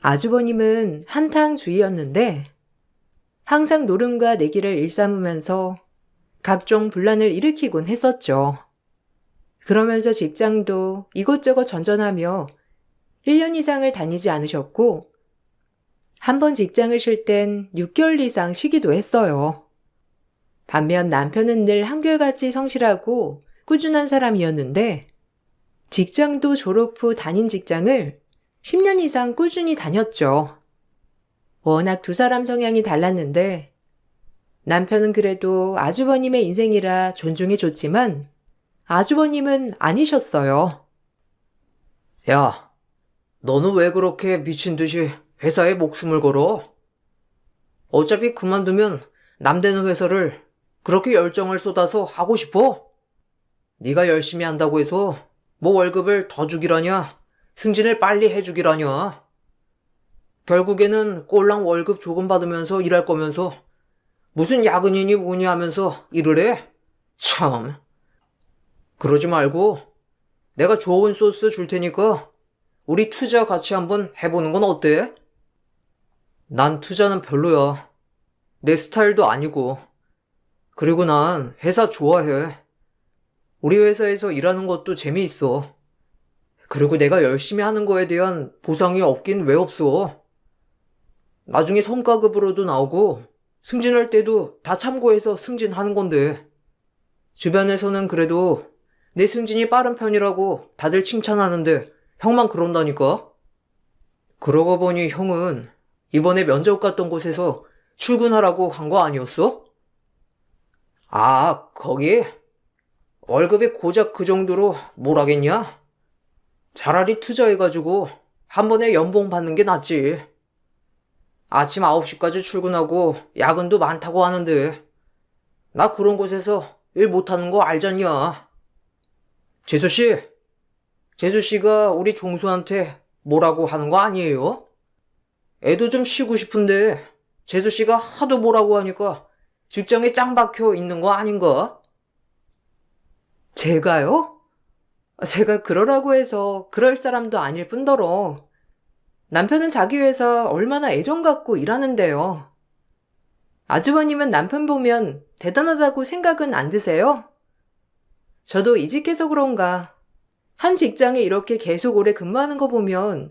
아주버님은 한탕주의였는데 항상 노름과 내기를 일삼으면서 각종 분란을 일으키곤 했었죠. 그러면서 직장도 이것저것 전전하며 1년 이상을 다니지 않으셨고 한 번 직장을 쉴 땐 6개월 이상 쉬기도 했어요. 반면 남편은 늘 한결같이 성실하고 꾸준한 사람이었는데 직장도 졸업 후 다닌 직장을 10년 이상 꾸준히 다녔죠. 워낙 두 사람 성향이 달랐는데 남편은 그래도 아주버님의 인생이라 존중해줬지만 아주버님은 아니셨어요. 야, 너는 왜 그렇게 미친 듯이 회사에 목숨을 걸어? 어차피 그만두면 남되는 회사를 그렇게 열정을 쏟아서 하고 싶어? 네가 열심히 한다고 해서 뭐 월급을 더 주기라냐? 승진을 빨리 해주기라냐? 결국에는 꼴랑 월급 조금 받으면서 일할 거면서 무슨 야근이니 뭐니 하면서 일을 해? 참. 그러지 말고 내가 좋은 소스 줄 테니까 우리 투자 같이 한번 해보는 건 어때? 난 투자는 별로야. 내 스타일도 아니고. 그리고 난 회사 좋아해. 우리 회사에서 일하는 것도 재미있어. 그리고 내가 열심히 하는 거에 대한 보상이 없긴 왜 없어. 나중에 성과급으로도 나오고 승진할 때도 다 참고해서 승진하는 건데. 주변에서는 그래도 내 승진이 빠른 편이라고 다들 칭찬하는데 형만 그런다니까? 그러고 보니 형은 이번에 면접 갔던 곳에서 출근하라고 한 거 아니었어? 거기? 월급이 고작 그 정도로 뭘 하겠냐? 차라리 투자해가지고 한 번에 연봉 받는 게 낫지. 아침 9시까지 출근하고 야근도 많다고 하는데 나 그런 곳에서 일 못하는 거 알잖냐? 재수씨가 우리 종수한테 뭐라고 하는 거 아니에요? 애도 좀 쉬고 싶은데 재수씨가 하도 뭐라고 하니까 직장에 짱 박혀 있는 거 아닌가? 제가요? 제가 그러라고 해서 그럴 사람도 아닐 뿐더러 남편은 자기 회사 얼마나 애정 갖고 일하는데요. 아주버님은 남편 보면 대단하다고 생각은 안 드세요? 저도 이직해서 그런가 한 직장에 이렇게 계속 오래 근무하는 거 보면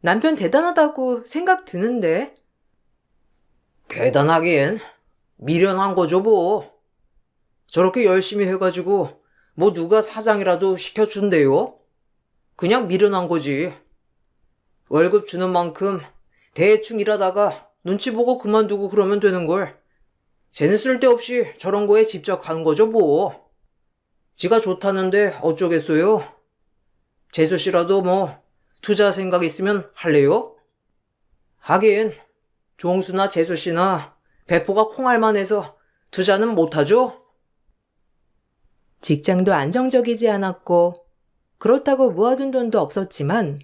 남편 대단하다고 생각 드는데. 대단하긴 미련한 거죠 뭐. 저렇게 열심히 해가지고 뭐 누가 사장이라도 시켜준대요? 그냥 미련한 거지. 월급 주는 만큼 대충 일하다가 눈치 보고 그만두고 그러면 되는 걸. 쟤는 쓸데없이 저런 거에 집착하는 거죠 뭐. 지가 좋다는데 어쩌겠어요? 재수 씨라도 뭐 투자 생각 있으면 할래요? 하긴 종수나 재수 씨나 배포가 콩알만 해서 투자는 못하죠? 직장도 안정적이지 않았고 그렇다고 모아둔 돈도 없었지만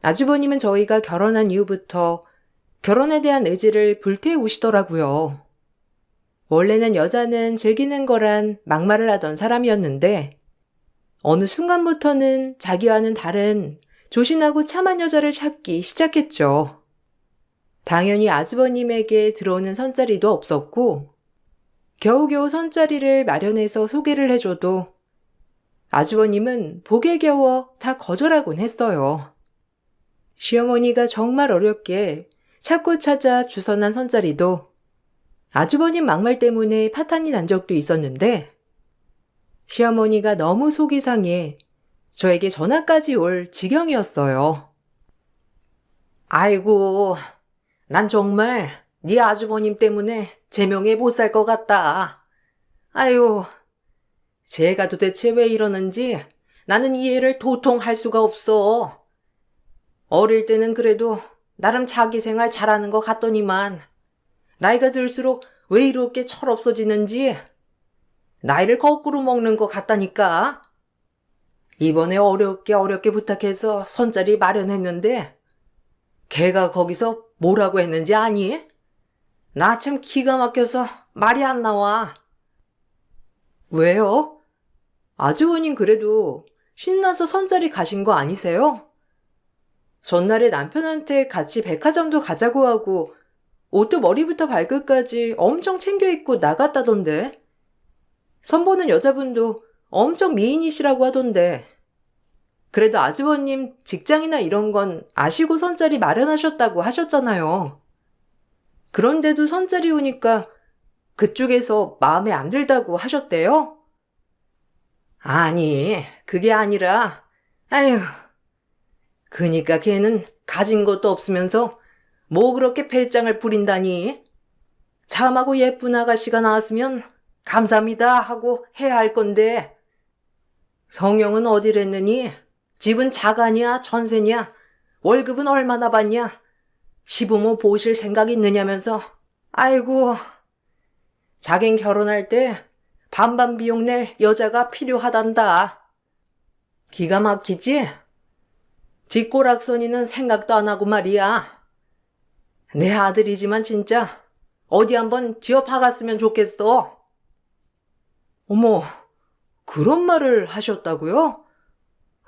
아주버님은 저희가 결혼한 이후부터 결혼에 대한 의지를 불태우시더라고요. 원래는 여자는 즐기는 거란 막말을 하던 사람이었는데 어느 순간부터는 자기와는 다른 조신하고 참한 여자를 찾기 시작했죠. 당연히 아주버님에게 들어오는 선자리도 없었고 겨우겨우 선자리를 마련해서 소개를 해줘도 아주버님은 복에 겨워 다 거절하곤 했어요. 시어머니가 정말 어렵게 찾고 찾아 주선한 선자리도 아주버님 막말 때문에 파탄이 난 적도 있었는데 시어머니가 너무 속이 상해 저에게 전화까지 올 지경이었어요. 아이고, 난 정말 네 아주버님 때문에 제명에 못 살 것 같다. 아유, 제가 도대체 왜 이러는지 나는 이해를 도통 할 수가 없어. 어릴 때는 그래도 나름 자기 생활 잘하는 것 같더니만 나이가 들수록 왜 이렇게 철없어지는지 나이를 거꾸로 먹는 것 같다니까. 이번에 어렵게 부탁해서 선자리 마련했는데 걔가 거기서 뭐라고 했는지 아니? 나 참 기가 막혀서 말이 안 나와. 왜요? 아주버님 그래도 신나서 선자리 가신 거 아니세요? 전날에 남편한테 같이 백화점도 가자고 하고 옷도 머리부터 발끝까지 엄청 챙겨 입고 나갔다던데. 선보는 여자분도 엄청 미인이시라고 하던데. 그래도 아주버님 직장이나 이런 건 아시고 선자리 마련하셨다고 하셨잖아요. 그런데도 선자리 오니까 그쪽에서 마음에 안 들다고 하셨대요? 아니, 그게 아니라, 아휴, 그니까 걔는 가진 것도 없으면서 뭐 그렇게 배짱을 부린다니. 참하고 예쁜 아가씨가 나왔으면 감사합니다 하고 해야 할 건데. 성형은 어디랬느니? 집은 자가냐 전세냐? 월급은 얼마나 받냐? 시부모 보실 생각 있느냐면서. 아이고, 자긴 결혼할 때 반반 비용 낼 여자가 필요하단다. 기가 막히지? 뒷골악선이는 생각도 안 하고 말이야. 내 아들이지만 진짜 어디 한번 쥐어 박았으면 좋겠어. 어머, 그런 말을 하셨다고요?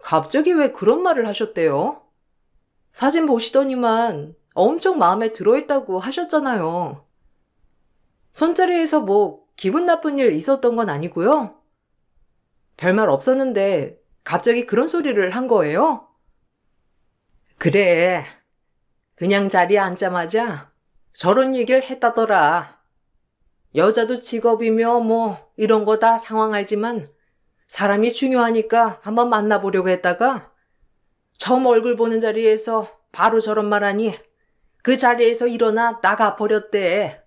갑자기 왜 그런 말을 하셨대요? 사진 보시더니만 엄청 마음에 들어있다고 하셨잖아요. 손자리에서 뭐 기분 나쁜 일 있었던 건 아니고요? 별말 없었는데 갑자기 그런 소리를 한 거예요? 그래. 그냥 자리에 앉자마자 저런 얘기를 했다더라. 여자도 직업이며 뭐 이런 거 다 상황 알지만 사람이 중요하니까 한번 만나보려고 했다가 처음 얼굴 보는 자리에서 바로 저런 말하니 그 자리에서 일어나 나가버렸대.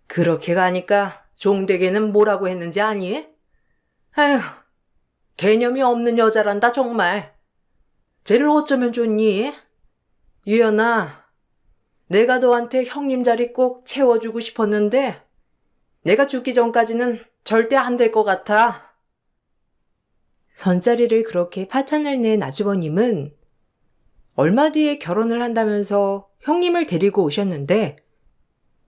그렇게 가니까 종대개는 뭐라고 했는지 아니? 아휴, 개념이 없는 여자란다 정말. 쟤를 어쩌면 좋니? 유연아, 내가 너한테 형님 자리 꼭 채워주고 싶었는데 내가 죽기 전까지는 절대 안 될 것 같아. 선자리를 그렇게 파탄을 낸 아주버님은 얼마 뒤에 결혼을 한다면서 형님을 데리고 오셨는데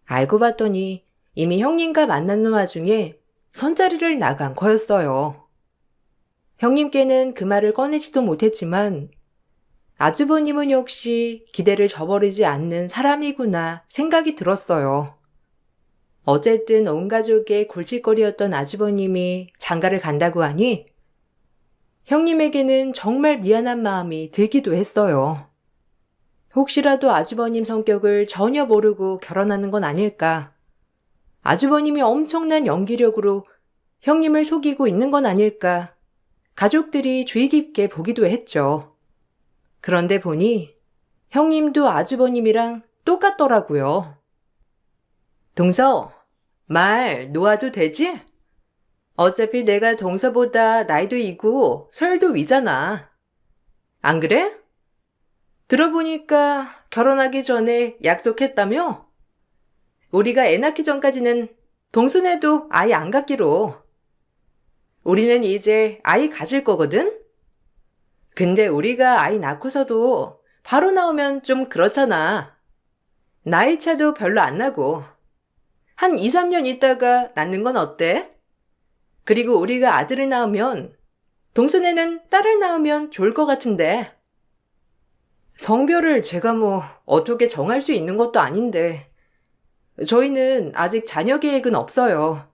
알고 봤더니 이미 형님과 만나는 와중에 선자리를 나간 거였어요. 형님께는 그 말을 꺼내지도 못했지만 아주버님은 역시 기대를 저버리지 않는 사람이구나 생각이 들었어요. 어쨌든 온 가족의 골칫거리였던 아주버님이 장가를 간다고 하니 형님에게는 정말 미안한 마음이 들기도 했어요. 혹시라도 아주버님 성격을 전혀 모르고 결혼하는 건 아닐까. 아주버님이 엄청난 연기력으로 형님을 속이고 있는 건 아닐까. 가족들이 주의 깊게 보기도 했죠. 그런데 보니 형님도 아주버님이랑 똑같더라고요. 동서, 말 놓아도 되지? 어차피 내가 동서보다 나이도 이고 설도 위잖아. 안 그래? 들어보니까 결혼하기 전에 약속했다며? 우리가 애 낳기 전까지는 동순애도 아이 안 갖기로. 우리는 이제 아이 가질 거거든? 근데 우리가 아이 낳고서도 바로 나오면 좀 그렇잖아. 나이 차도 별로 안 나고. 한 2, 3년 있다가 낳는 건 어때? 그리고 우리가 아들을 낳으면 동순애는 딸을 낳으면 좋을 것 같은데. 성별을 제가 뭐 어떻게 정할 수 있는 것도 아닌데. 저희는 아직 자녀 계획은 없어요.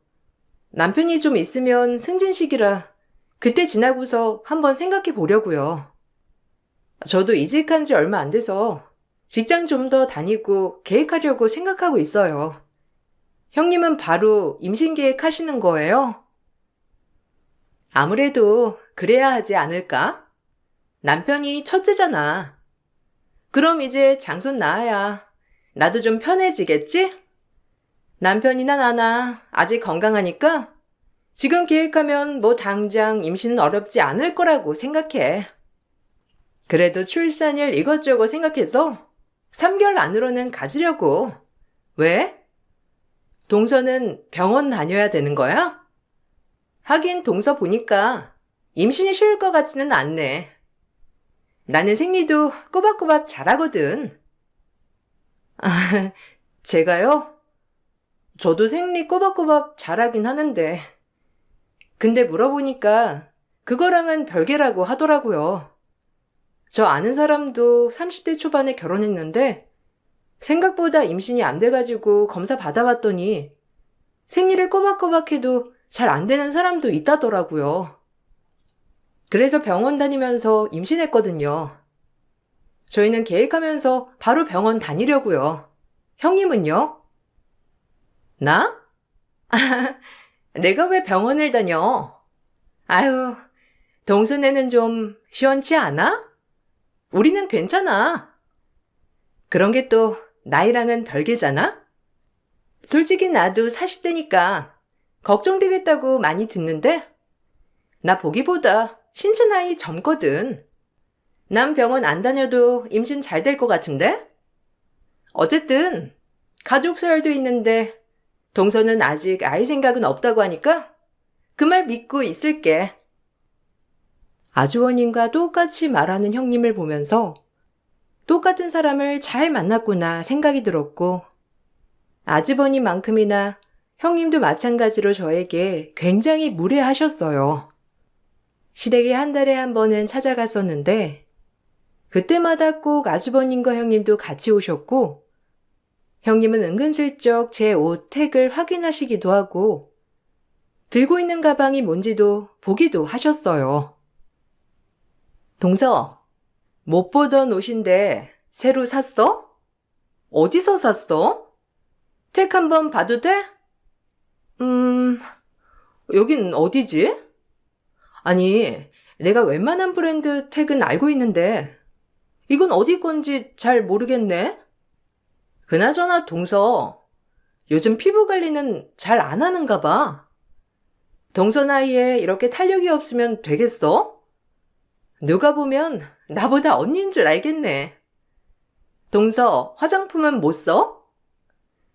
남편이 좀 있으면 승진식이라 그때 지나고서 한번 생각해 보려고요. 저도 이직한 지 얼마 안 돼서 직장 좀 더 다니고 계획하려고 생각하고 있어요. 형님은 바로 임신 계획하시는 거예요? 아무래도 그래야 하지 않을까? 남편이 첫째잖아. 그럼 이제 장손 낳아야 나도 좀 편해지겠지? 남편이나 나나 아직 건강하니까 지금 계획하면 뭐 당장 임신은 어렵지 않을 거라고 생각해. 그래도 출산일 이것저것 생각해서 3개월 안으로는 가지려고. 왜? 동서는 병원 다녀야 되는 거야? 하긴 동서 보니까 임신이 쉬울 것 같지는 않네. 나는 생리도 꼬박꼬박 잘하거든. 아, 제가요? 저도 생리 꼬박꼬박 잘하긴 하는데. 근데 물어보니까 그거랑은 별개라고 하더라고요. 저 아는 사람도 30대 초반에 결혼했는데 생각보다 임신이 안 돼가지고 검사 받아봤더니 생리를 꼬박꼬박 해도 잘 안 되는 사람도 있다더라고요. 그래서 병원 다니면서 임신했거든요. 저희는 계획하면서 바로 병원 다니려고요. 형님은요? 나? 내가 왜 병원을 다녀? 아유, 동순애는 좀 시원치 않아? 우리는 괜찮아. 그런 게 또 나이랑은 별개잖아? 솔직히 나도 40대니까 걱정되겠다고 많이 듣는데 나 보기보다 신체 나이 젊거든. 난 병원 안 다녀도 임신 잘 될 것 같은데? 어쨌든 가족 서열도 있는데 동서는 아직 아이 생각은 없다고 하니까 그 말 믿고 있을게. 아주버님과 똑같이 말하는 형님을 보면서 똑같은 사람을 잘 만났구나 생각이 들었고 아주버님만큼이나 형님도 마찬가지로 저에게 굉장히 무례하셨어요. 시댁에 한 달에 한 번은 찾아갔었는데 그때마다 꼭 아주버님과 형님도 같이 오셨고 형님은 은근슬쩍 제 옷 택을 확인하시기도 하고 들고 있는 가방이 뭔지도 보기도 하셨어요. 동서, 못 보던 옷인데 새로 샀어? 어디서 샀어? 택 한번 봐도 돼? 여긴 어디지? 아니, 내가 웬만한 브랜드 택은 알고 있는데 이건 어디 건지 잘 모르겠네. 그나저나 동서, 요즘 피부 관리는 잘 안 하는가 봐. 동서 나이에 이렇게 탄력이 없으면 되겠어? 누가 보면 나보다 언니인 줄 알겠네. 동서, 화장품은 못 써?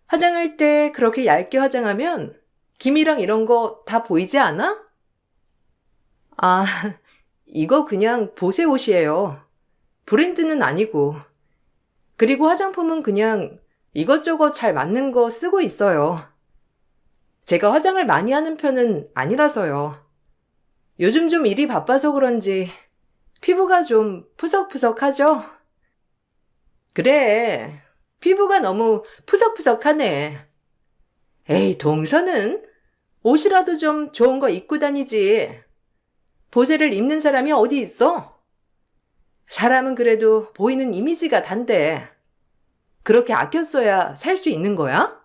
화장할 때 그렇게 얇게 화장하면 김이랑 이런 거 다 보이지 않아? 아, 이거 그냥 보세 옷이에요. 브랜드는 아니고. 그리고 화장품은 그냥 이것저것 잘 맞는 거 쓰고 있어요. 제가 화장을 많이 하는 편은 아니라서요. 요즘 좀 일이 바빠서 그런지 피부가 좀 푸석푸석하죠? 그래, 피부가 너무 푸석푸석하네. 에이, 동서는 옷이라도 좀 좋은 거 입고 다니지. 보세를 입는 사람이 어디 있어? 사람은 그래도 보이는 이미지가 단데. 그렇게 아껴 써야 살 수 있는 거야?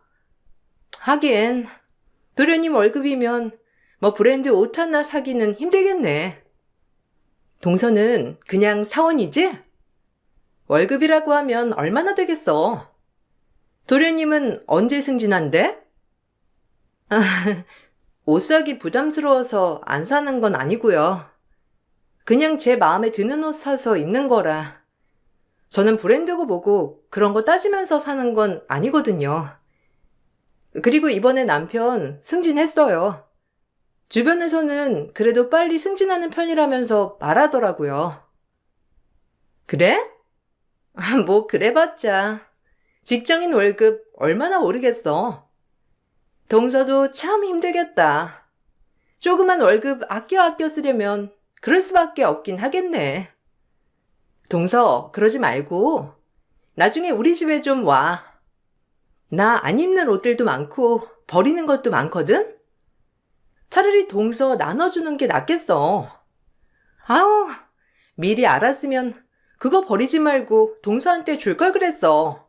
하긴, 도련님 월급이면 뭐 브랜드 옷 하나 사기는 힘들겠네. 동서는 그냥 사원이지? 월급이라고 하면 얼마나 되겠어? 도련님은 언제 승진한대? 옷 사기 부담스러워서 안 사는 건 아니고요. 그냥 제 마음에 드는 옷 사서 입는 거라. 저는 브랜드고 뭐고 그런 거 따지면서 사는 건 아니거든요. 그리고 이번에 남편 승진했어요. 주변에서는 그래도 빨리 승진하는 편이라면서 말하더라고요. 그래? 뭐 그래봤자 직장인 월급 얼마나 오르겠어. 동서도 참 힘들겠다. 조그만 월급 아껴 쓰려면 그럴 수밖에 없긴 하겠네. 동서, 그러지 말고 나중에 우리 집에 좀 와. 나 안 입는 옷들도 많고 버리는 것도 많거든? 차라리 동서 나눠주는 게 낫겠어. 아우, 미리 알았으면 그거 버리지 말고 동서한테 줄 걸 그랬어.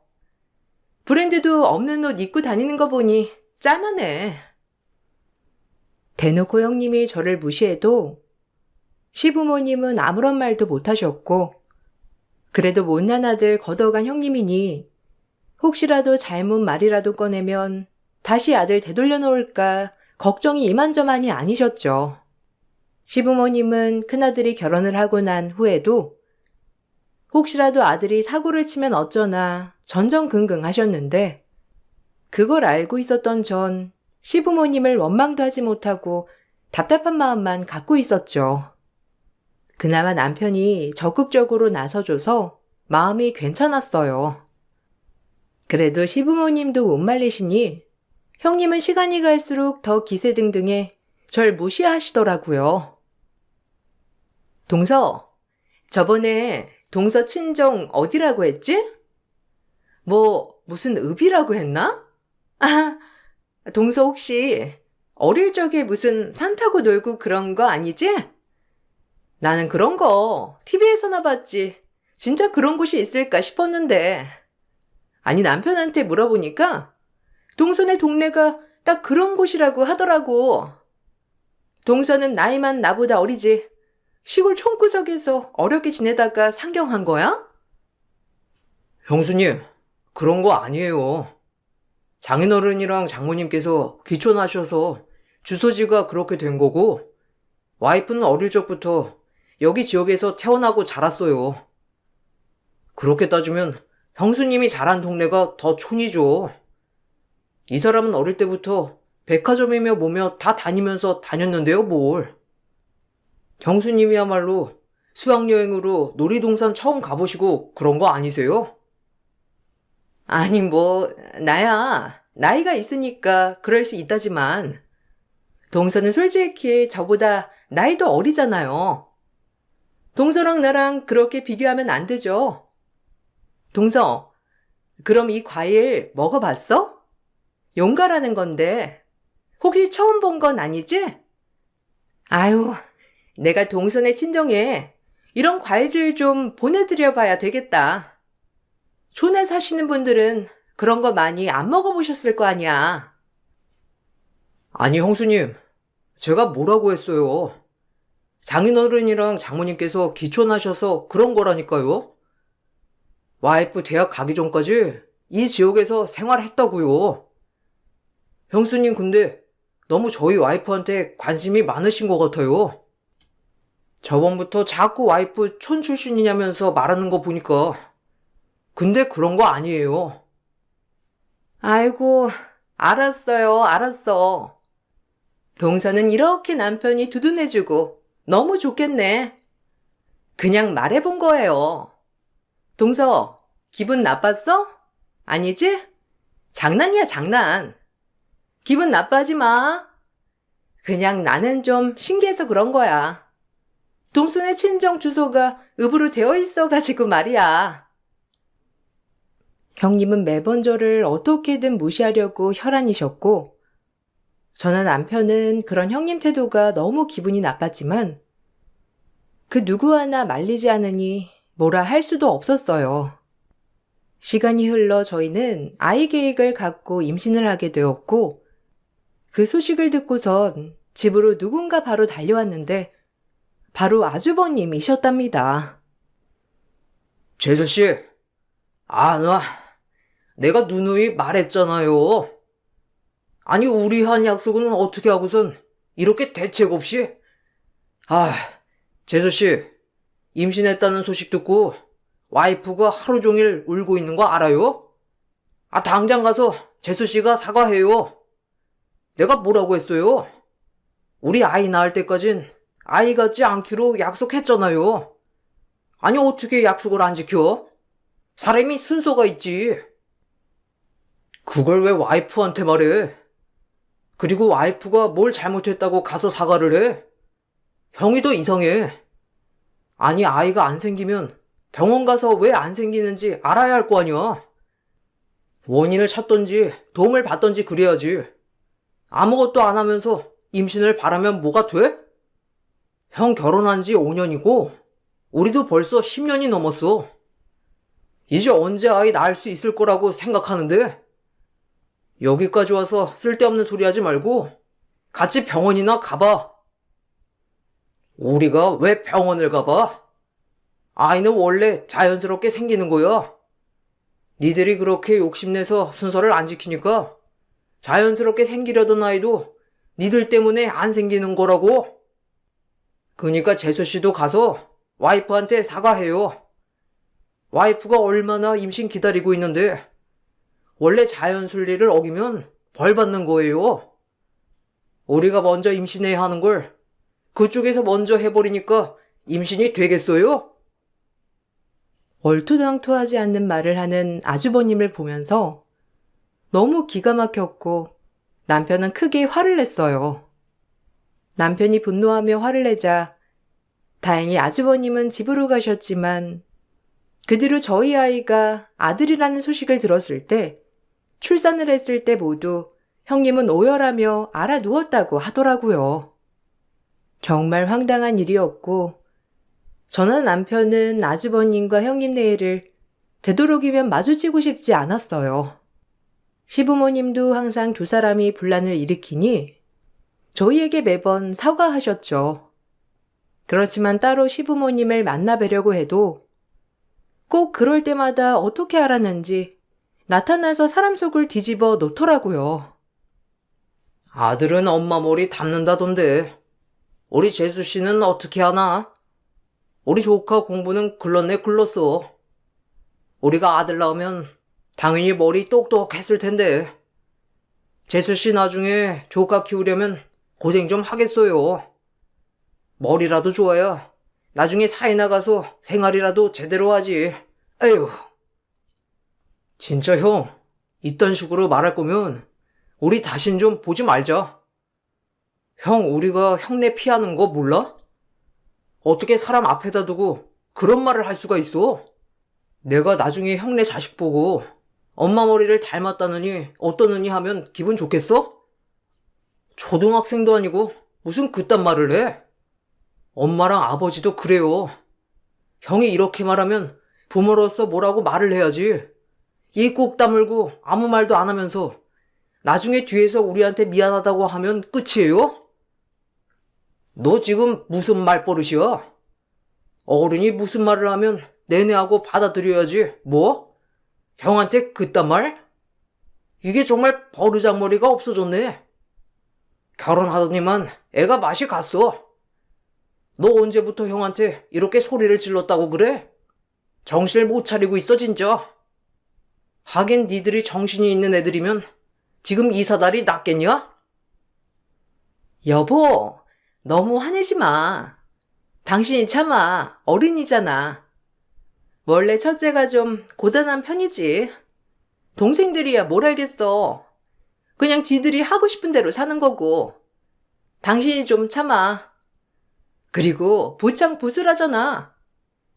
브랜드도 없는 옷 입고 다니는 거 보니 짠하네. 대놓고 형님이 저를 무시해도 시부모님은 아무런 말도 못하셨고, 그래도 못난 아들 걷어간 형님이니 혹시라도 잘못 말이라도 꺼내면 다시 아들 되돌려 놓을까 걱정이 이만저만이 아니셨죠. 시부모님은 큰아들이 결혼을 하고 난 후에도 혹시라도 아들이 사고를 치면 어쩌나 전전긍긍 하셨는데, 그걸 알고 있었던 전 시부모님을 원망도 하지 못하고 답답한 마음만 갖고 있었죠. 그나마 남편이 적극적으로 나서줘서 마음이 괜찮았어요. 그래도 시부모님도 못 말리시니 형님은 시간이 갈수록 더 기세등등해 절 무시하시더라고요. 동서, 저번에 동서 친정 어디라고 했지? 뭐 무슨 읍이라고 했나? 아, 동서 혹시 어릴 적에 무슨 산 타고 놀고 그런 거 아니지? 나는 그런 거 TV에서나 봤지. 진짜 그런 곳이 있을까 싶었는데. 아니, 남편한테 물어보니까 동서네 동네가 딱 그런 곳이라고 하더라고. 동서는 나이만 나보다 어리지. 시골 촌구석에서 어렵게 지내다가 상경한 거야? 형수님, 그런 거 아니에요. 장인어른이랑 장모님께서 귀촌하셔서 주소지가 그렇게 된 거고, 와이프는 어릴 적부터 여기 지역에서 태어나고 자랐어요. 그렇게 따지면 형수님이 자란 동네가 더 촌이죠. 이 사람은 어릴 때부터 백화점이며 뭐며 다 다니면서 다녔는데요, 뭘. 형수님이야말로 수학여행으로 놀이동산 처음 가보시고 그런 거 아니세요? 아니, 뭐, 나야 나이가 있으니까 그럴 수 있다지만, 동서는 솔직히 저보다 나이도 어리잖아요. 동서랑 나랑 그렇게 비교하면 안 되죠. 동서, 그럼 이 과일 먹어봤어? 용가라는 건데, 혹시 처음 본 건 아니지? 아유, 내가 동서네 친정에 이런 과일들 좀 보내드려 봐야 되겠다. 촌에 사시는 분들은 그런 거 많이 안 먹어보셨을 거 아니야. 아니, 형수님, 제가 뭐라고 했어요? 장인어른이랑 장모님께서 귀촌하셔서 그런 거라니까요. 와이프 대학 가기 전까지 이 지역에서 생활했다고요. 형수님 근데 너무 저희 와이프한테 관심이 많으신 것 같아요. 저번부터 자꾸 와이프 촌 출신이냐면서 말하는 거 보니까. 근데 그런 거 아니에요. 아이고, 알았어. 동서는 이렇게 남편이 두둔해주고 너무 좋겠네. 그냥 말해본 거예요. 동서, 기분 나빴어? 아니지? 장난이야, 장난. 기분 나빠하지 마. 그냥 나는 좀 신기해서 그런 거야. 동서네 친정 주소가 읍으로 되어 있어가지고 말이야. 형님은 매번 저를 어떻게든 무시하려고 혈안이셨고, 저나 남편은 그런 형님 태도가 너무 기분이 나빴지만 그 누구 하나 말리지 않으니 뭐라 할 수도 없었어요. 시간이 흘러 저희는 아이 계획을 갖고 임신을 하게 되었고 그 소식을 듣고선 집으로 누군가 바로 달려왔는데 바로 아주버님이셨답니다. 재수씨, 내가 누누이 말했잖아요. 아니, 우리 한 약속은 어떻게 하고선 이렇게 대책 없이? 재수씨, 임신했다는 소식 듣고 와이프가 하루 종일 울고 있는 거 알아요? 당장 가서 재수씨가 사과해요. 내가 뭐라고 했어요? 우리 아이 낳을 때까진 아이 갖지 않기로 약속했잖아요. 아니, 어떻게 약속을 안 지켜? 사람이 순서가 있지. 그걸 왜 와이프한테 말해? 그리고 와이프가 뭘 잘못했다고 가서 사과를 해? 형이 더 이상해. 아니, 아이가 안 생기면 병원 가서 왜 안 생기는지 알아야 할 거 아니야. 원인을 찾던지 도움을 받던지 그래야지. 아무것도 안 하면서 임신을 바라면 뭐가 돼? 형 결혼한 지 5년이고 우리도 벌써 10년이 넘었어. 이제 언제 아이 낳을 수 있을 거라고 생각하는데? 여기까지 와서 쓸데없는 소리 하지 말고 같이 병원이나 가봐. 우리가 왜 병원을 가봐? 아이는 원래 자연스럽게 생기는 거야. 니들이 그렇게 욕심내서 순서를 안 지키니까 자연스럽게 생기려던 아이도 니들 때문에 안 생기는 거라고. 그니까 재수씨도 가서 와이프한테 사과해요. 와이프가 얼마나 임신 기다리고 있는데 원래 자연 순리를 어기면 벌 받는 거예요. 우리가 먼저 임신해야 하는 걸 그쪽에서 먼저 해버리니까 임신이 되겠어요? 얼토당토하지 않는 말을 하는 아주버님을 보면서 너무 기가 막혔고 남편은 크게 화를 냈어요. 남편이 분노하며 화를 내자 다행히 아주버님은 집으로 가셨지만 그 뒤로 저희 아이가 아들이라는 소식을 들었을 때 출산을 했을 때 모두 형님은 오열하며 알아누웠다고 하더라고요. 정말 황당한 일이었고 저나 남편은 아주버님과 형님 내일을 되도록이면 마주치고 싶지 않았어요. 시부모님도 항상 두 사람이 분란을 일으키니 저희에게 매번 사과하셨죠. 그렇지만 따로 시부모님을 만나뵈려고 해도 꼭 그럴 때마다 어떻게 알았는지 나타나서 사람 속을 뒤집어 놓더라고요. 아들은 엄마 머리 담는다던데 우리 재수씨는 어떻게 하나? 우리 조카 공부는 글렀네 글렀어. 우리가 아들 낳으면 당연히 머리 똑똑했을 텐데 재수씨 나중에 조카 키우려면 고생 좀 하겠어요. 머리라도 좋아야 나중에 사회 나가서 생활이라도 제대로 하지. 에휴. 진짜 형, 이딴 식으로 말할 거면 우리 다신 좀 보지 말자. 형, 우리가 형네 피하는 거 몰라? 어떻게 사람 앞에다 두고 그런 말을 할 수가 있어? 내가 나중에 형네 자식 보고 엄마 머리를 닮았다느니 어떠느니 하면 기분 좋겠어? 초등학생도 아니고 무슨 그딴 말을 해? 엄마랑 아버지도 그래요. 형이 이렇게 말하면 부모로서 뭐라고 말을 해야지. 입 꾹 다물고 아무 말도 안 하면서 나중에 뒤에서 우리한테 미안하다고 하면 끝이에요? 너 지금 무슨 말버릇이야? 어른이 무슨 말을 하면 내내하고 받아들여야지. 뭐? 형한테 그딴 말? 이게 정말 버르장머리가 없어졌네. 결혼하더니만 애가 맛이 갔어. 너 언제부터 형한테 이렇게 소리를 질렀다고 그래? 정신을 못 차리고 있어 진짜. 하긴 니들이 정신이 있는 애들이면 지금 이 사달이 낫겠냐? 여보, 너무 화내지 마. 당신이 참아. 어린이잖아. 원래 첫째가 좀 고단한 편이지. 동생들이야 뭘 알겠어. 그냥 지들이 하고 싶은 대로 사는 거고. 당신이 좀 참아. 그리고 부창 부술하잖아.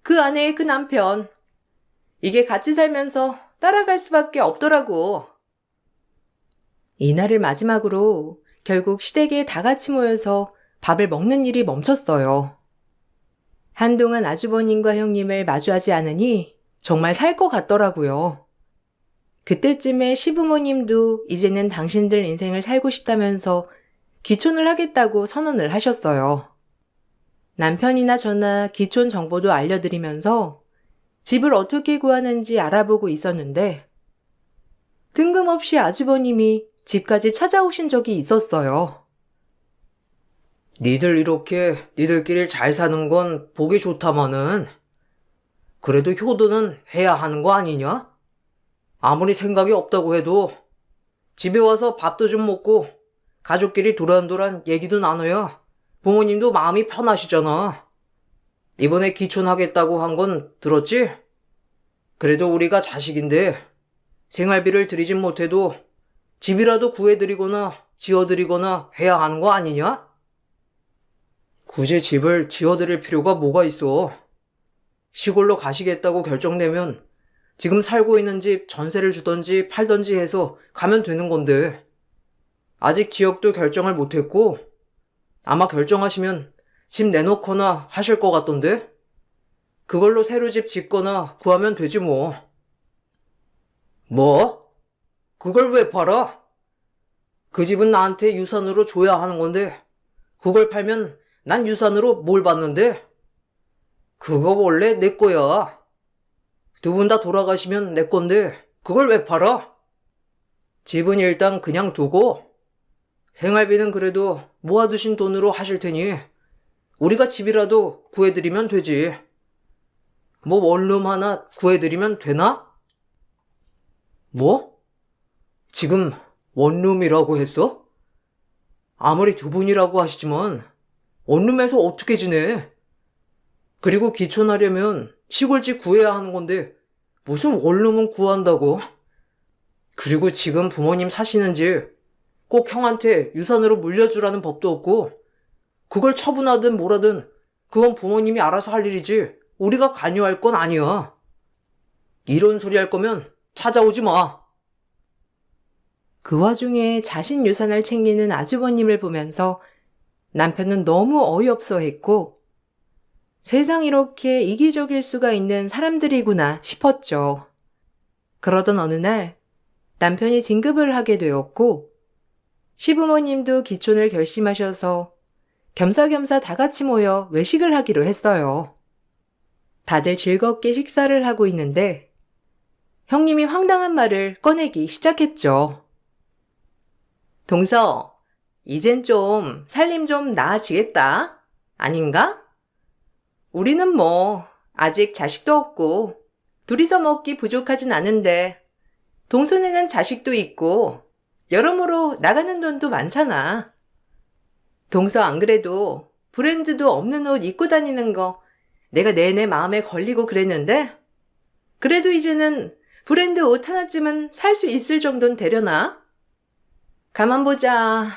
그 아내의 그 남편. 이게 같이 살면서 따라갈 수밖에 없더라고. 이날을 마지막으로 결국 시댁에 다 같이 모여서 밥을 먹는 일이 멈췄어요. 한동안 아주버님과 형님을 마주하지 않으니 정말 살 것 같더라고요. 그때쯤에 시부모님도 이제는 당신들 인생을 살고 싶다면서 귀촌을 하겠다고 선언을 하셨어요. 남편이나 저나 귀촌 정보도 알려드리면서 집을 어떻게 구하는지 알아보고 있었는데 뜬금없이 아주버님이 집까지 찾아오신 적이 있었어요. 니들 이렇게 니들끼리 잘 사는 건 보기 좋다마는 그래도 효도는 해야 하는 거 아니냐? 아무리 생각이 없다고 해도 집에 와서 밥도 좀 먹고 가족끼리 도란도란 얘기도 나눠야 부모님도 마음이 편하시잖아. 이번에 귀촌하겠다고 한 건 들었지? 그래도 우리가 자식인데 생활비를 드리진 못해도 집이라도 구해드리거나 지어드리거나 해야 하는 거 아니냐? 굳이 집을 지어드릴 필요가 뭐가 있어. 시골로 가시겠다고 결정되면 지금 살고 있는 집 전세를 주던지 팔던지 해서 가면 되는 건데 아직 지역도 결정을 못했고 아마 결정하시면 집 내놓거나 하실 것 같던데 그걸로 새로 집 짓거나 구하면 되지 뭐. 뭐? 그걸 왜 팔아? 그 집은 나한테 유산으로 줘야 하는 건데 그걸 팔면 난 유산으로 뭘 받는데? 그거 원래 내 거야. 두 분 다 돌아가시면 내 건데 그걸 왜 팔아? 집은 일단 그냥 두고 생활비는 그래도 모아두신 돈으로 하실 테니 우리가 집이라도 구해드리면 되지. 뭐 원룸 하나 구해드리면 되나? 뭐? 지금 원룸이라고 했어? 아무리 두 분이라고 하시지만 원룸에서 어떻게 지내? 그리고 귀촌하려면 시골집 구해야 하는 건데 무슨 원룸은 구한다고? 그리고 지금 부모님 사시는 집 꼭 형한테 유산으로 물려주라는 법도 없고 그걸 처분하든 뭐라든 그건 부모님이 알아서 할 일이지 우리가 관여할 건 아니야. 이런 소리 할 거면 찾아오지 마. 그 와중에 자신 유산을 챙기는 아주버님을 보면서 남편은 너무 어이없어 했고 세상 이렇게 이기적일 수가 있는 사람들이구나 싶었죠. 그러던 어느 날 남편이 진급을 하게 되었고 시부모님도 귀촌을 결심하셔서 겸사겸사 다 같이 모여 외식을 하기로 했어요. 다들 즐겁게 식사를 하고 있는데 형님이 황당한 말을 꺼내기 시작했죠. 동서, 이젠 좀 살림 좀 나아지겠다. 아닌가? 우리는 뭐 아직 자식도 없고 둘이서 먹기 부족하진 않은데 동선에는 자식도 있고 여러모로 나가는 돈도 많잖아. 동서 안 그래도 브랜드도 없는 옷 입고 다니는 거 내가 내내 마음에 걸리고 그랬는데 그래도 이제는 브랜드 옷 하나쯤은 살 수 있을 정도는 되려나? 가만 보자.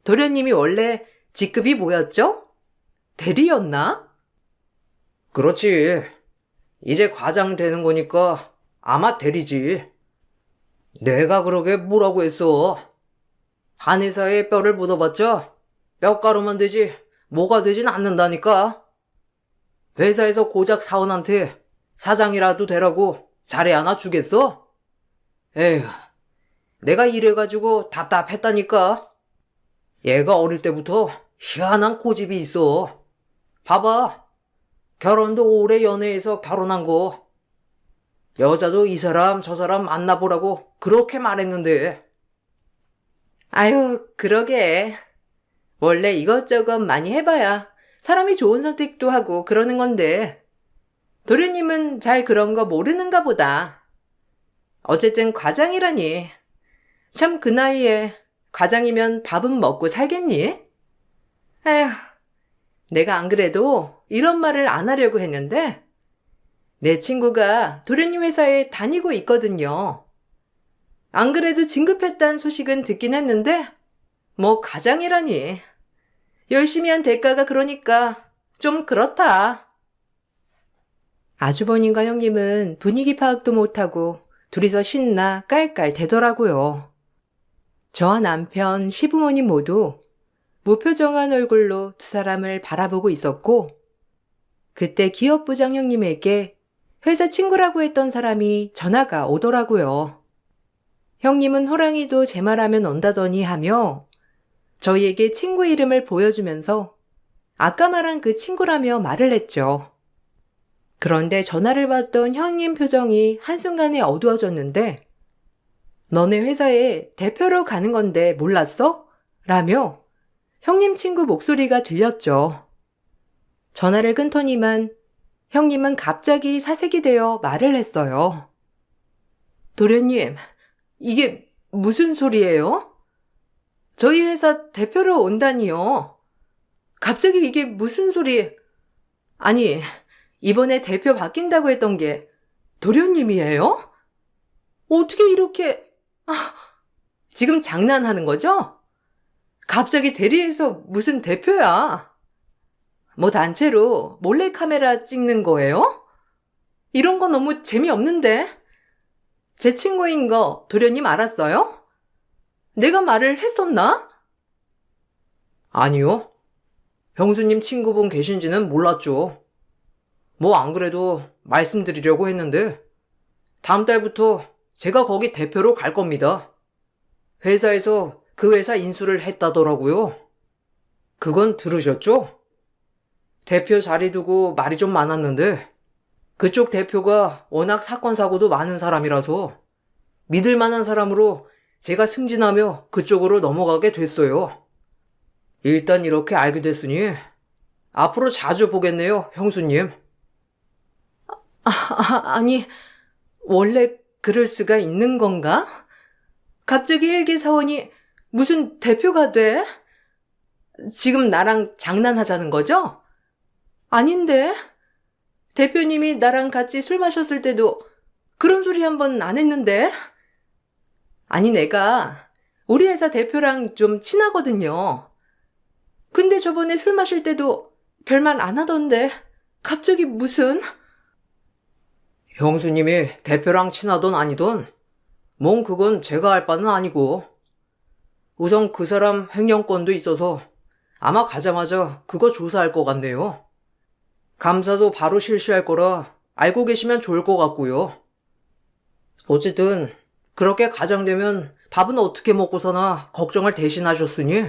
도련님이 원래 직급이 뭐였죠? 대리였나? 그렇지. 이제 과장 되는 거니까 아마 대리지. 내가 그러게 뭐라고 했어. 한 회사에 뼈를 묻어봤자 뼈가루만 되지 뭐가 되진 않는다니까. 회사에서 고작 사원한테 사장이라도 되라고 자리 하나 주겠어? 에휴, 내가 이래가지고 답답했다니까. 얘가 어릴 때부터 희한한 고집이 있어. 봐봐. 결혼도 오래 연애해서 결혼한 거. 여자도 이 사람 저 사람 만나보라고 그렇게 말했는데. 아유, 그러게. 원래 이것저것 많이 해봐야 사람이 좋은 선택도 하고 그러는 건데 도련님은 잘 그런 거 모르는가 보다. 어쨌든 과장이라니. 참 그 나이에 과장이면 밥은 먹고 살겠니? 에휴, 내가 안 그래도 이런 말을 안 하려고 했는데 내 친구가 도련님 회사에 다니고 있거든요. 안 그래도 진급했다는 소식은 듣긴 했는데 뭐 과장이라니. 열심히 한 대가가 그러니까 좀 그렇다. 아주버님과 형님은 분위기 파악도 못하고 둘이서 신나 깔깔대더라고요. 저와 남편, 시부모님 모두 무표정한 얼굴로 두 사람을 바라보고 있었고, 그때 기업부장 형님에게 회사 친구라고 했던 사람이 전화가 오더라고요. 형님은 호랑이도 제 말하면 온다더니 하며 저희에게 친구 이름을 보여주면서 아까 말한 그 친구라며 말을 했죠. 그런데 전화를 받던 형님 표정이 한순간에 어두워졌는데 너네 회사에 대표로 가는 건데 몰랐어? 라며 형님 친구 목소리가 들렸죠. 전화를 끊더니만 형님은 갑자기 사색이 되어 말을 했어요. 도련님, 이게 무슨 소리예요? 저희 회사 대표로 온다니요. 갑자기 이게 무슨 소리... 아니, 이번에 대표 바뀐다고 했던 게 도련님이에요? 어떻게 이렇게... 지금 장난하는 거죠? 갑자기 대리에서 무슨 대표야? 뭐 단체로 몰래카메라 찍는 거예요? 이런 거 너무 재미없는데? 제 친구인 거 도련님 알았어요? 내가 말을 했었나? 아니요. 형수님 친구분 계신지는 몰랐죠. 뭐 안 그래도 말씀드리려고 했는데 다음 달부터 제가 거기 대표로 갈 겁니다. 회사에서 그 회사 인수를 했다더라고요. 그건 들으셨죠? 대표 자리 두고 말이 좀 많았는데 그쪽 대표가 워낙 사건 사고도 많은 사람이라서 믿을 만한 사람으로 제가 승진하며 그쪽으로 넘어가게 됐어요. 일단 이렇게 알게 됐으니 앞으로 자주 보겠네요, 형수님. 아니, 원래 그럴 수가 있는 건가? 갑자기 일개 사원이 무슨 대표가 돼? 지금 나랑 장난하자는 거죠? 아닌데? 대표님이 나랑 같이 술 마셨을 때도 그런 소리 한 번 안 했는데? 아니, 내가 우리 회사 대표랑 좀 친하거든요. 근데 저번에 술 마실 때도 별말 안 하던데 갑자기 무슨... 형수님이 대표랑 친하던 아니던 뭔 그건 제가 알 바는 아니고 우선 그 사람 횡령권도 있어서 아마 가자마자 그거 조사할 것 같네요. 감사도 바로 실시할 거라 알고 계시면 좋을 것 같고요. 어쨌든 그렇게 가장되면 밥은 어떻게 먹고 사나 걱정을 대신하셨으니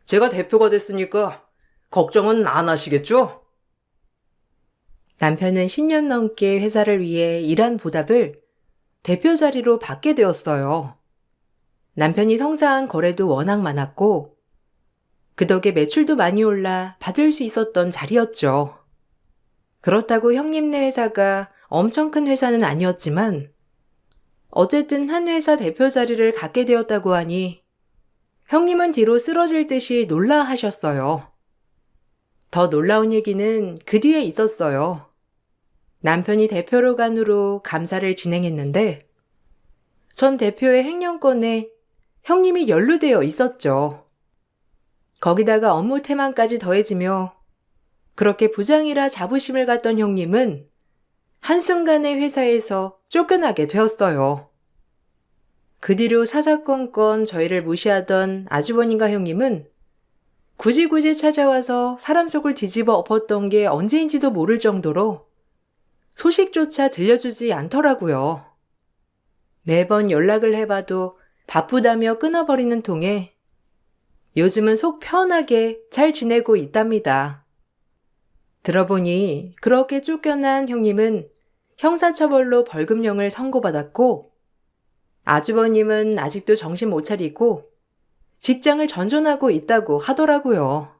제가 대표가 됐으니까 걱정은 안 하시겠죠? 남편은 10년 넘게 회사를 위해 일한 보답을 대표 자리로 받게 되었어요. 남편이 성사한 거래도 워낙 많았고 그 덕에 매출도 많이 올라 받을 수 있었던 자리였죠. 그렇다고 형님네 회사가 엄청 큰 회사는 아니었지만 어쨌든 한 회사 대표 자리를 갖게 되었다고 하니 형님은 뒤로 쓰러질 듯이 놀라하셨어요. 더 놀라운 얘기는 그 뒤에 있었어요. 남편이 대표로 간 후로 감사를 진행했는데 전 대표의 횡령건에 형님이 연루되어 있었죠. 거기다가 업무 태만까지 더해지며 그렇게 부장이라 자부심을 갖던 형님은 한순간에 회사에서 쫓겨나게 되었어요. 그 뒤로 사사건건 저희를 무시하던 아주버님과 형님은 굳이 찾아와서 사람 속을 뒤집어 엎었던 게 언제인지도 모를 정도로 소식조차 들려주지 않더라고요. 매번 연락을 해봐도 바쁘다며 끊어버리는 통에 요즘은 속 편하게 잘 지내고 있답니다. 들어보니 그렇게 쫓겨난 형님은 형사처벌로 벌금형을 선고받았고 아주버님은 아직도 정신 못 차리고 직장을 전전하고 있다고 하더라고요.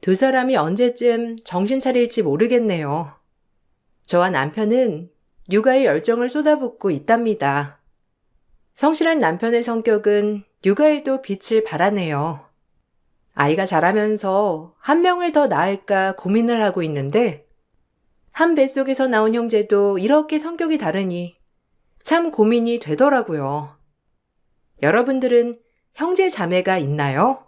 두 사람이 언제쯤 정신 차릴지 모르겠네요. 저와 남편은 육아에 열정을 쏟아붓고 있답니다. 성실한 남편의 성격은 육아에도 빛을 발하네요. 아이가 자라면서 한 명을 더 낳을까 고민을 하고 있는데 한 뱃속에서 나온 형제도 이렇게 성격이 다르니 참 고민이 되더라고요. 여러분들은 형제 자매가 있나요?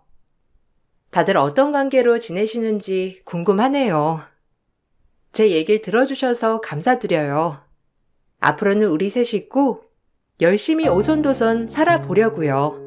다들 어떤 관계로 지내시는지 궁금하네요. 제 얘기를 들어주셔서 감사드려요. 앞으로는 우리 세 식구 열심히 오손도손 살아보려고요.